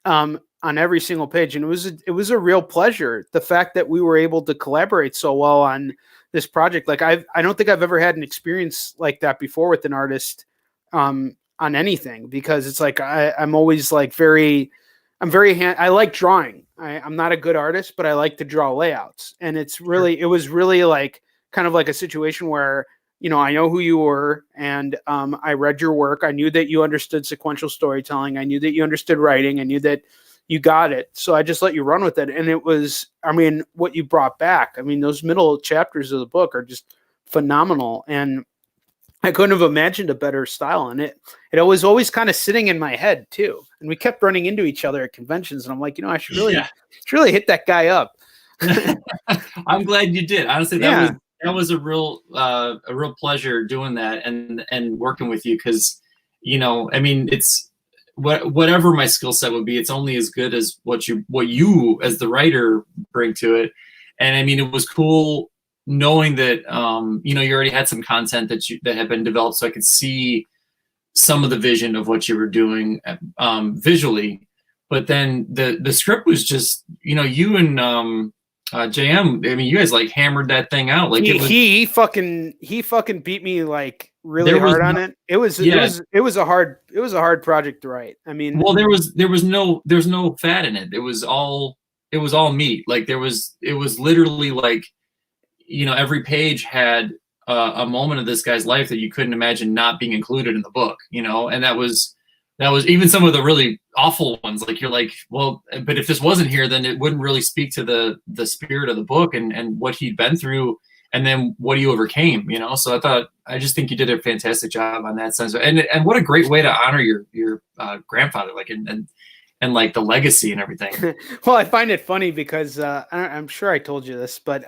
on every single page, and it was a real pleasure. The fact that we were able to collaborate so well on this project, like I don't think I've ever had an experience like that before with an artist on anything, because it's like I'm always like I like drawing. I'm not a good artist, but I like to draw layouts, and it was really like kind of like a situation where, you know, I know who you were, and I read your work. I knew that you understood sequential storytelling. I knew that you understood writing. I knew that you got it. So I just let you run with it. And it was, I mean, what you brought back, I mean, those middle chapters of the book are just phenomenal. And I couldn't have imagined a better style. And it was always kind of sitting in my head too. And we kept running into each other at conventions. And I'm like, you know, I should really hit that guy up. I'm glad you did. Honestly, that was a real pleasure doing that and working with you, because, you know, I mean, it's whatever my skill set would be, it's only as good as what you as the writer bring to it. And I mean, it was cool knowing that you know, you already had some content that had been developed, so I could see some of the vision of what you were doing visually. But then the script was just, you know, you and JM, I mean, you guys like hammered that thing out. Like he fucking beat me like really hard on it. It was a hard project to write. I mean, well, there was no fat in it. It was all meat. Like it was literally like, you know, every page had a moment of this guy's life that you couldn't imagine not being included in the book, you know. And that was even some of the really awful ones. Like you're like, well, but if this wasn't here, then it wouldn't really speak to the spirit of the book and what he'd been through, and then what he overcame, you know. So I just think you did a fantastic job on that sense. And what a great way to honor your grandfather, like and like the legacy and everything. Well, I find it funny because I'm sure I told you this, but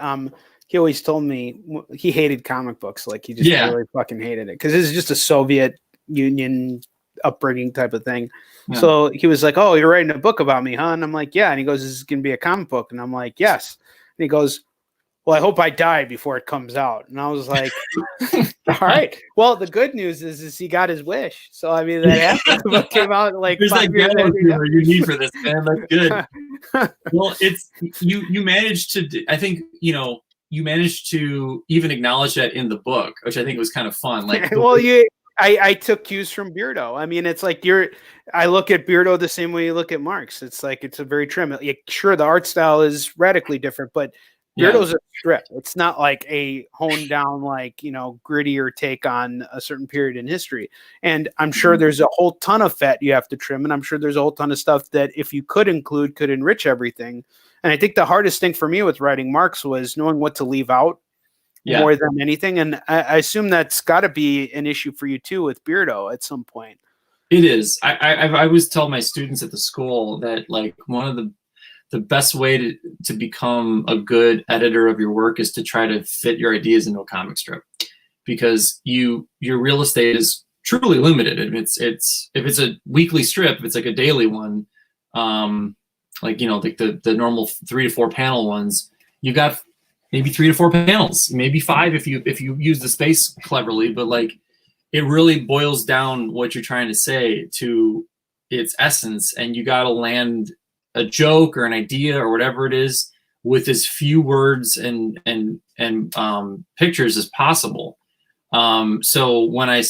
he always told me he hated comic books. Like he just really fucking hated it because it's just a Soviet Union upbringing type of thing. Yeah. So he was like, "Oh, you're writing a book about me, huh?" And I'm like, "Yeah." And he goes, "Is this gonna be a comic book?" And I'm like, "Yes." And he goes, well, I hope I die before it comes out. And I was like, all right. Well, the good news is he got his wish. So, I mean, that happened. The book came out like There's 5 years that later. you need for this, man. That's good. Well, it's, you managed to, I think, you know, you managed to even acknowledge that in the book, which I think was kind of fun. Like, well, I took cues from Beardo. I mean, it's like I look at Beardo the same way you look at Marx. It's like, it's a very trim. Like, sure, the art style is radically different, but Beardo's a strip. It's not like a honed down, like, you know, grittier take on a certain period in history. And I'm sure there's a whole ton of fat you have to trim. And I'm sure there's a whole ton of stuff that if you could include, could enrich everything. And I think the hardest thing for me with writing Marx was knowing what to leave out more than anything. And I assume that's got to be an issue for you too with Beardo at some point. It is. I always tell my students at the school that, like, one of the best way to become a good editor of your work is to try to fit your ideas into a comic strip, because your real estate is truly limited. If it's a weekly strip, if it's like a daily one, like, you know, like the normal 3 to 4 panel ones, you got maybe 3 to 4 panels, maybe 5 if you use the space cleverly, but like, it really boils down what you're trying to say to its essence, and you got to land a joke or an idea or whatever it is with as few words and pictures as possible. So when I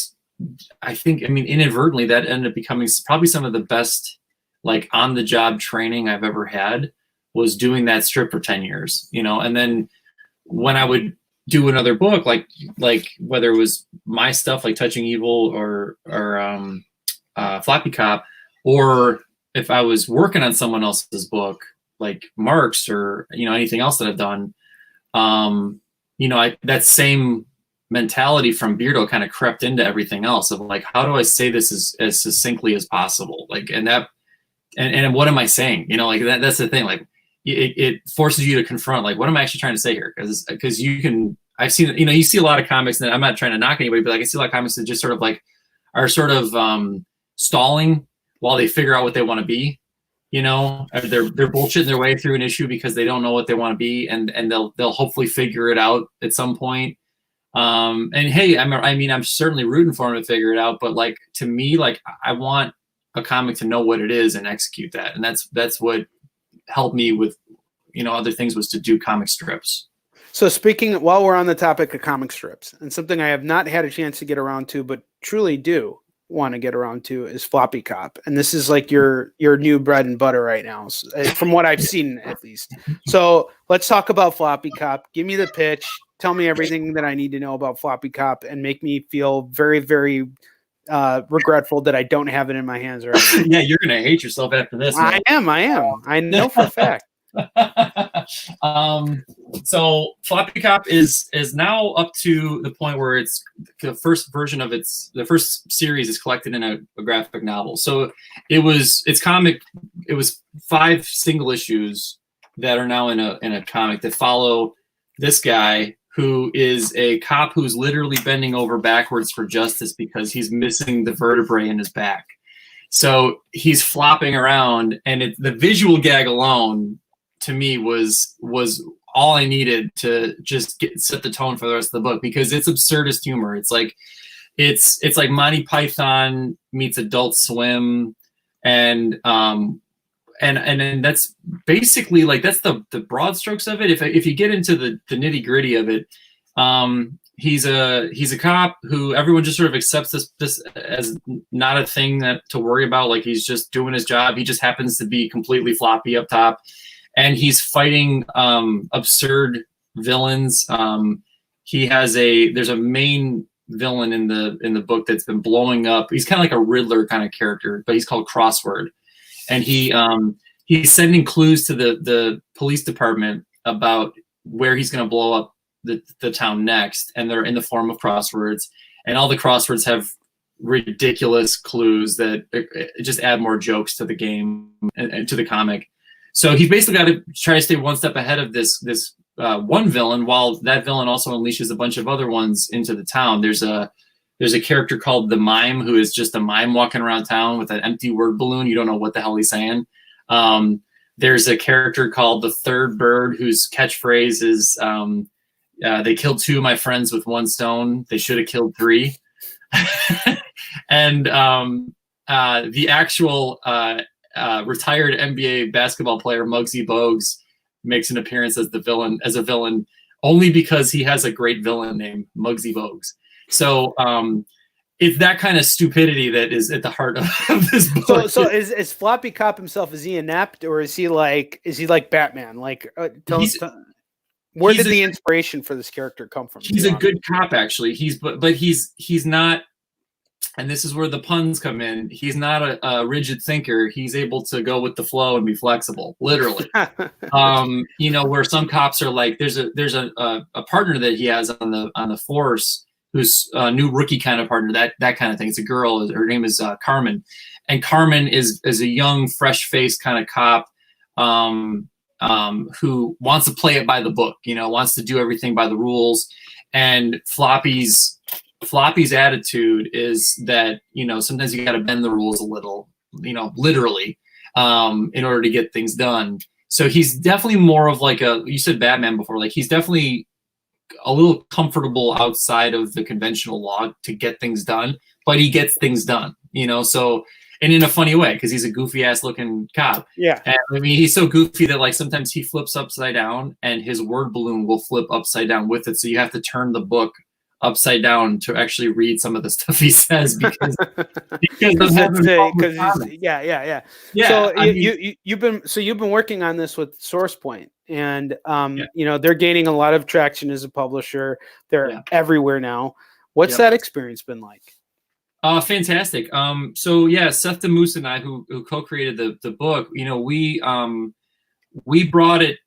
think, I mean, inadvertently that ended up becoming probably some of the best, like, on the job training I've ever had, was doing that strip for 10 years, you know. And then when I would do another book, like whether it was my stuff like Touching Evil or Floppy Cop, or if I was working on someone else's book like MARX or, you know, anything else that I've done, you know, that same mentality from Beardo kind of crept into everything else of like, how do I say this as succinctly as possible? Like, and what am I saying? You know, like that's the thing. Like, it forces you to confront, like, what am I actually trying to say here? Because I've seen, you know, you see a lot of comics that, I'm not trying to knock anybody, but like, I see a lot of comics that just sort of like are sort of stalling while they figure out what they want to be. You know, they're bullshitting their way through an issue because they don't know what they want to be, and they'll hopefully figure it out at some point. And hey, I'm certainly rooting for them to figure it out, but like, to me, like, I want a comic to know what it is and execute that, and that's what helped me with, you know, other things, was to do comic strips. So speaking, while we're on the topic of comic strips, and something I have not had a chance to get around to, but truly do want to get around to, is Floppy Cop. And this is like your new bread and butter right now, from what I've seen at least. So let's talk about Floppy Cop. Give me the pitch. Tell me everything that I need to know about Floppy Cop, and make me feel very, very regretful that I don't have it in my hands right now. Yeah, you're gonna hate yourself after this, man. I am. I know for a fact. So Floppy Cop is now up to the point where it's the first version of the first series is collected in a graphic novel. So it was 5 single issues that are now in a comic that follow this guy, who is a cop who's literally bending over backwards for justice because he's missing the vertebrae in his back. So he's flopping around, and the visual gag alone, to me, was all I needed to just set the tone for the rest of the book, because it's absurdist humor. It's like Monty Python meets Adult Swim, and that's basically, like, that's the broad strokes of it. If you get into the nitty gritty of it, he's a cop who everyone just sort of accepts this as not a thing to worry about. Like, he's just doing his job. He just happens to be completely floppy up top, and he's fighting absurd villains. There's a main villain in the book that's been blowing up. He's kind of like a Riddler kind of character, but he's called Crossword. And he's sending clues to the police department about where he's going to blow up the town next, and they're in the form of crosswords. And all the crosswords have ridiculous clues that just add more jokes to the game and to the comic. So he's basically got to try to stay one step ahead of this one villain, while that villain also unleashes a bunch of other ones into the town. There's a character called the Mime, who is just a mime walking around town with an empty word balloon. You don't know what the hell he's saying. There's a character called the Third Bird whose catchphrase is, they killed 2 of my friends with 1 stone. They should have killed 3. And the actual retired NBA basketball player Muggsy Bogues makes an appearance as a villain, only because he has a great villain named Muggsy Bogues. So it's that kind of stupidity that is at the heart of this book. So is Floppy Cop himself, is he inept, or is he like Batman? Like, where did the inspiration for this character come from? He's a good cop, actually. But he's not, and this is where the puns come in. He's not a rigid thinker. He's able to go with the flow and be flexible, literally. You know, where some cops are like, there's a partner that he has on the force, who's a new rookie kind of partner, that kind of thing. It's a girl. Her name is Carmen, and Carmen is a young, fresh-faced kind of cop who wants to play it by the book. You know, wants to do everything by the rules. And Floppy's attitude is that, you know, sometimes you got to bend the rules a little, you know, literally, in order to get things done. So he's definitely more of like you said Batman before, like he's definitely a little comfortable outside of the conventional law to get things done, but he gets things done, you know, so, and in a funny way, because he's a goofy ass looking cop. Yeah. And I mean, he's so goofy that like sometimes he flips upside down and his word balloon will flip upside down with it. So you have to turn the book upside down to actually read some of the stuff he says because yeah. So you've been working on this with SourcePoint, and you know, they're gaining a lot of traction as a publisher. They're everywhere now. What's that experience been like? Fantastic. So yeah, Seth DeMoose and I, who co-created the book, you know, we brought it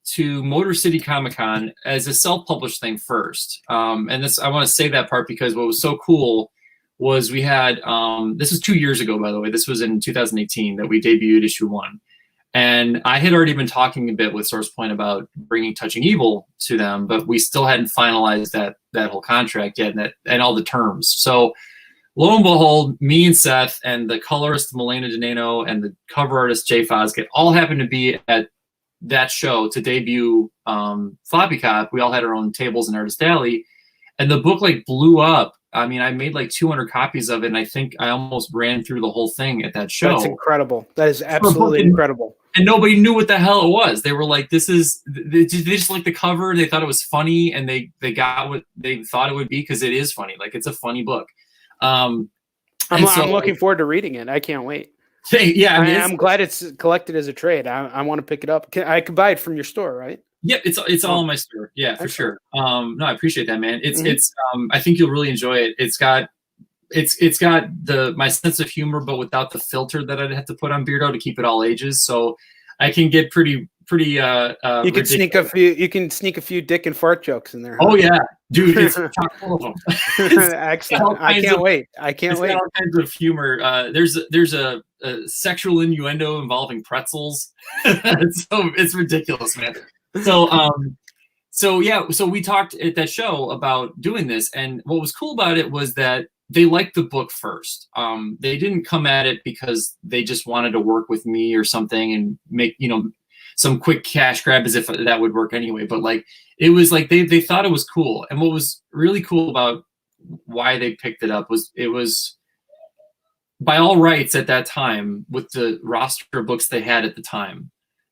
to Motor City Comic Con as a self-published thing first. And this, I want to say that part because what was so cool was we had, this was 2 years ago, by the way, this was in 2018 that we debuted issue 1. And I had already been talking a bit with SourcePoint about bringing Touching Evil to them, but we still hadn't finalized that whole contract yet and all the terms. So lo and behold, me and Seth and the colorist Milena Donano and the cover artist Jay Fosgate all happened to be at that show to debut Floppy Cop. We all had our own tables in Artist Alley, and the book like blew up. I mean, I made like 200 copies of it, and I think I almost ran through the whole thing at that show. That's incredible. That is absolutely incredible. And nobody knew what the hell it was. They were like, they just liked the cover. They thought it was funny, and they got what they thought it would be because it is funny. Like, it's a funny book. I'm looking forward to reading it. I can't wait. Yeah, I mean, I'm glad it's collected as a trade. I want to pick it up. I could buy it from your store, right? Yeah, it's all in my store. Yeah, for sure. No, I appreciate that, man. It's I think you'll really enjoy it. It's got my sense of humor, but without the filter that I'd have to put on Beardo to keep it all ages. So I can get pretty. You can sneak a few dick and fart jokes in there. Huh? Oh yeah, dude, it's chock full of them. Excellent. I can't wait. Got all kinds of humor. There's a sexual innuendo involving pretzels. It's ridiculous, man. So we talked at that show about doing this, and what was cool about it was that they liked the book first. They didn't come at it because they just wanted to work with me or something and make, you know, some quick cash grab as if that would work anyway. But like, it was like they thought it was cool. And what was really cool about why they picked it up was it was by all rights at that time, with the roster of books they had at the time,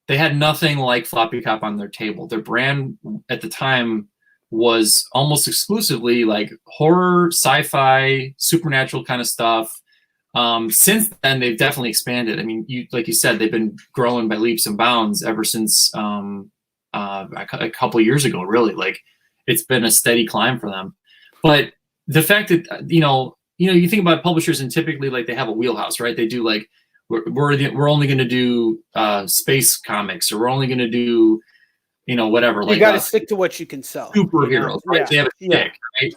they had nothing like Floppy Cop on their table. Their brand at the time was almost exclusively like horror, sci-fi, supernatural kind of stuff. Since then, they've definitely expanded. I mean, like you said, they've been growing by leaps and bounds ever since a couple of years ago, really. Like, it's been a steady climb for them. But the fact that, you think about publishers and typically like they have a wheelhouse, right? They do like, we're only going to do space comics, or we're only going to do, whatever. You got to stick to what you can sell. Superheroes, right? Yeah. They have a stick, right?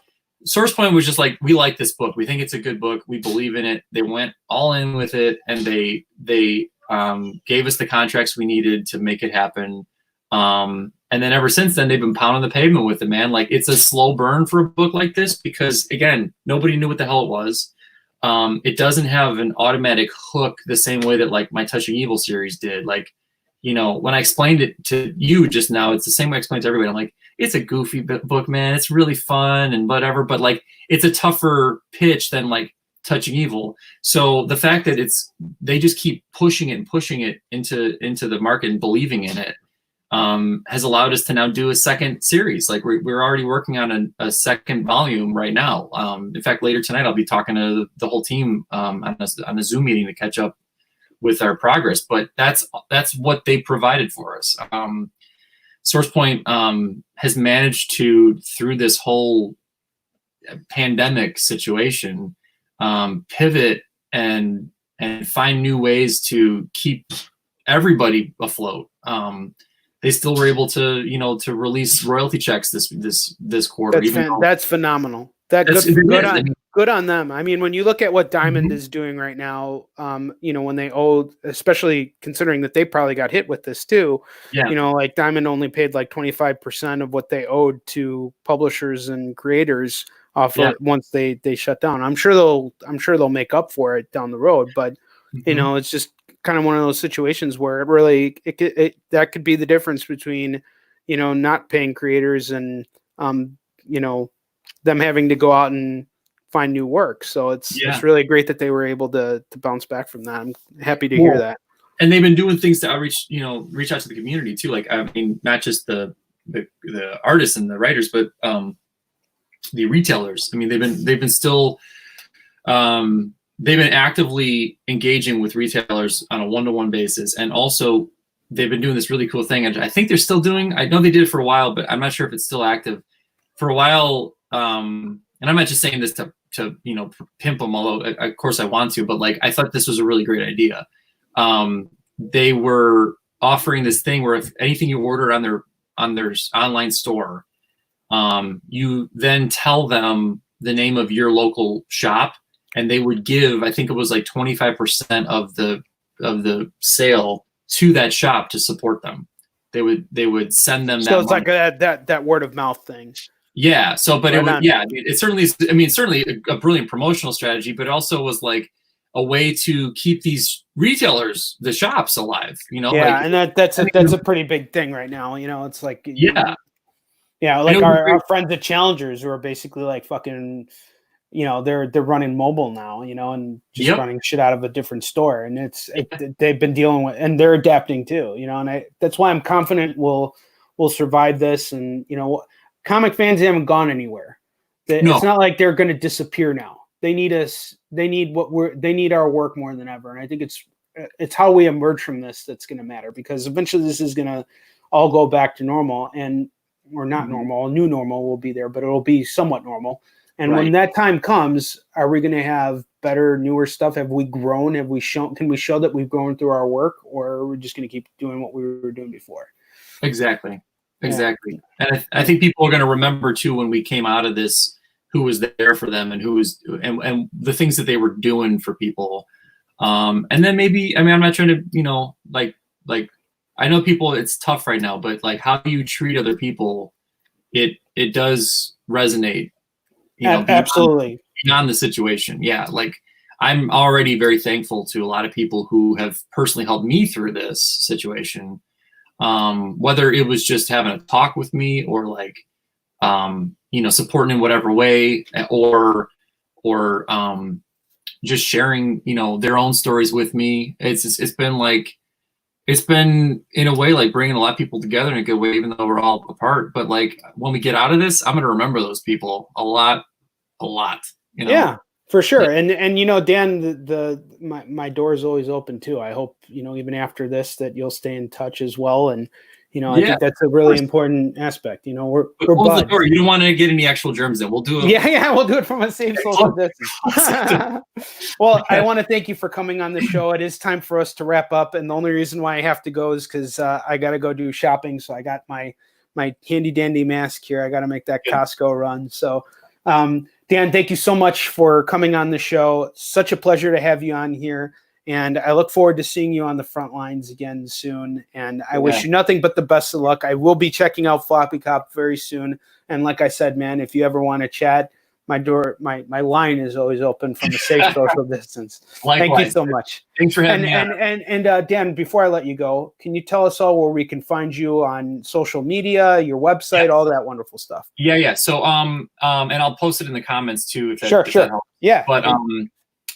SourcePoint was just like, we like this book. We think it's a good book. We believe in it. They went all in with it, and they gave us the contracts we needed to make it happen. And then ever since then, they've been pounding the pavement with it, man. Like, it's a slow burn for a book like this because, again, nobody knew what the hell it was. It doesn't have an automatic hook the same way that like my Touching Evil series did. Like, you know, when I explained it to you just now, it's the same way I explained to everybody. I'm like, it's a goofy book, man. It's really fun and whatever, but like, it's a tougher pitch than like Touching Evil. So the fact that they just keep pushing it and pushing it into the market and believing in it, has allowed us to now do a second series. Like we're already working on a second volume right now. In fact, later tonight, I'll be talking to the whole team on a Zoom meeting to catch up with our progress. But that's what they provided for us. SourcePoint has managed to, through this whole pandemic situation, pivot and find new ways to keep everybody afloat. They still were able to, you know, to release royalty checks this quarter. That's phenomenal. Good on them. I mean, when you look at what Diamond is doing right now, you know, when they owe, especially considering that they probably got hit with this too. Yeah. You know, like Diamond only paid like 25% of what they owed to publishers and creators off of once they shut down. I'm sure they'll make up for it down the road, but you know, it's just kind of one of those situations where it really that could be the difference between, you know, not paying creators and you know, them having to go out and find new work. So it's really great that they were able to bounce back from that. I'm happy to hear that. And they've been doing things to reach out to the community too. Like, I mean, not just the artists and the writers, but the retailers. I mean, they've been actively engaging with retailers on a one-to-one basis, and also they've been doing this really cool thing. And I think they're still doing. I know they did it for a while, but I'm not sure if it's still active. For a while, and I'm not just saying this to you know, pimp them, although of course I want to, but like, I thought this was a really great idea. They were offering this thing where if anything you order on their online store, you then tell them the name of your local shop, and they would give, I think it was like 25% of the sale to that shop to support them. They would send them. So it's money. Like that word of mouth thing. Yeah. So, but it certainly a brilliant promotional strategy, but it also was like a way to keep these retailers, the shops, alive. You know. Yeah, like, and that's a pretty big thing right now. You know, it's like like our friends at Challengers who are basically like fucking, you know, they're running mobile now, you know, and just running shit out of a different store, and they've been dealing with, and they're adapting too, you know, and that's why I'm confident we'll survive this, and you know, comic fans haven't gone anywhere. It's not like they're going to disappear now. They need us. They need our work more than ever, and I think it's how we emerge from this that's going to matter, because eventually this is going to all go back to normal, or not normal. A new normal will be there, but it'll be somewhat normal. And when that time comes, are we going to have better, newer stuff? Have we grown? Can we show that we've grown through our work, or are we just going to keep doing what we were doing before? Exactly. And I think people are going to remember too, when we came out of this, who was there for them and who was, and the things that they were doing for people. And then maybe, I mean, I'm not trying to, you know, like, I know people, it's tough right now, but like how you treat other people, it does resonate. You know, absolutely. Beyond the situation. Yeah. Like, I'm already very thankful to a lot of people who have personally helped me through this situation. Whether it was just having a talk with me, or like, you know, supporting in whatever way, or just sharing, you know, their own stories with me. It's been in a way like bringing a lot of people together in a good way, even though we're all apart. But like, when we get out of this, I'm going to remember those people a lot, you know? Yeah, for sure. And you know, Dan, my door is always open too. I hope, you know, even after this, that you'll stay in touch as well. And, you know, I think that's a really important aspect. You know, we're buds. The door. You don't want to get any actual germs in. We'll do it. Yeah, we'll do it from a safe social distance. Well, I want to thank you for coming on the show. It is time for us to wrap up, and the only reason why I have to go is because I got to go do shopping. So I got my handy dandy mask here. I got to make that Costco run. So, Dan, thank you so much for coming on the show. Such a pleasure to have you on here. And I look forward to seeing you on the front lines again soon. And I wish you nothing but the best of luck. I will be checking out Floppy Cop very soon. And like I said, man, if you ever want to chat, my door, my line is always open from a safe social distance. Thank you so much. Thanks for having me on. And Dan, before I let you go, can you tell us all where we can find you on social media, your website, all that wonderful stuff? Yeah. So and I'll post it in the comments too if that, sure. If that helps. Yeah. But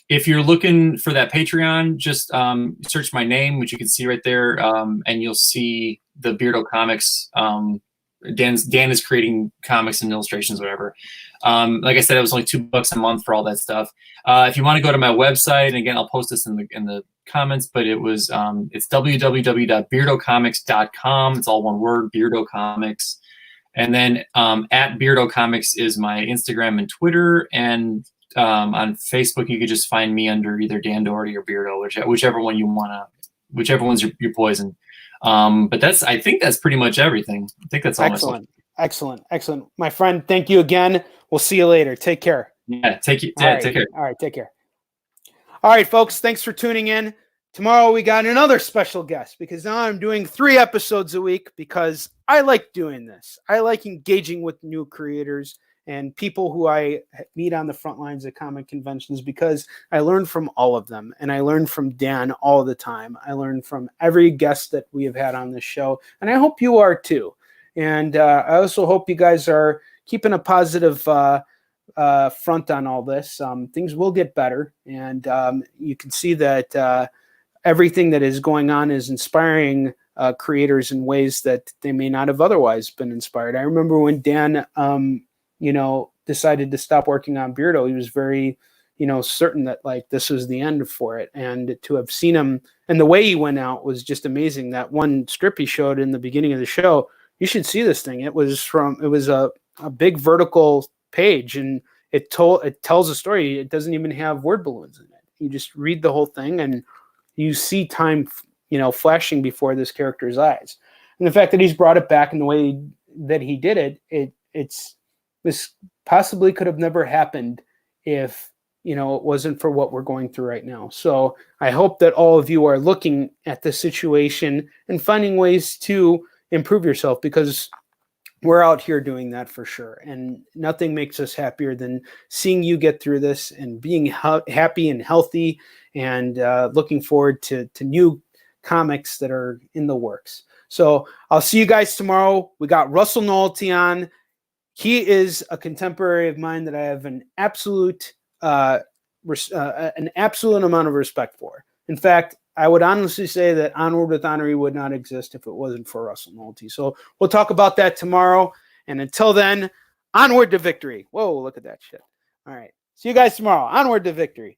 if you're looking for that Patreon, just search my name, which you can see right there, and you'll see the BEARDO comics. Dan is creating comics and illustrations, whatever. Like I said, it was only $2 a month for all that stuff. If you want to go to my website, and again, I'll post this in the comments, but it was it's www.beardocomics.com. It's all one word, BEARDO Comics. And then at BEARDO Comics is my Instagram and Twitter, and on Facebook you could just find me under either Dan Dougherty or BEARDO, whichever one you wanna, whichever one's your poison. But I think that's pretty much everything. I think that's all. Excellent. My friend, thank you again. We'll see you later. Take care. Yeah, take care. All right, take care. All right, folks, thanks for tuning in. Tomorrow we got another special guest, because now I'm doing 3 episodes a week because I like doing this. I like engaging with new creators and people who I meet on the front lines of comic conventions, because I learn from all of them, and I learn from Dan all the time. I learn from every guest that we have had on this show, and I hope you are too. And I also hope you guys are keeping a positive front on all this. Things will get better, and you can see that everything that is going on is inspiring creators in ways that they may not have otherwise been inspired. I remember when Dan decided to stop working on BEARDO, he was very, certain that like this was the end for it. And to have seen him, and the way he went out was just amazing. That one strip he showed in the beginning of the show, you should see this thing. It was a big vertical page, and it tells a story. It doesn't even have word balloons in it. You just read the whole thing, and you see time, flashing before this character's eyes. And the fact that he's brought it back in the way that he did it, this possibly could have never happened if, it wasn't for what we're going through right now. So I hope that all of you are looking at the situation and finding ways to improve yourself, because we're out here doing that for sure. And nothing makes us happier than seeing you get through this and being happy and healthy, and looking forward to new comics that are in the works. So I'll see you guys tomorrow. We got Russell Nohelty on. He is a contemporary of mine that I have an absolute amount of respect for. In fact, I would honestly say that Onward with Onrie would not exist if it wasn't for Russell Nohelty. So we'll talk about that tomorrow. And until then, onward to victory. Whoa, look at that shit. All right. See you guys tomorrow. Onward to victory.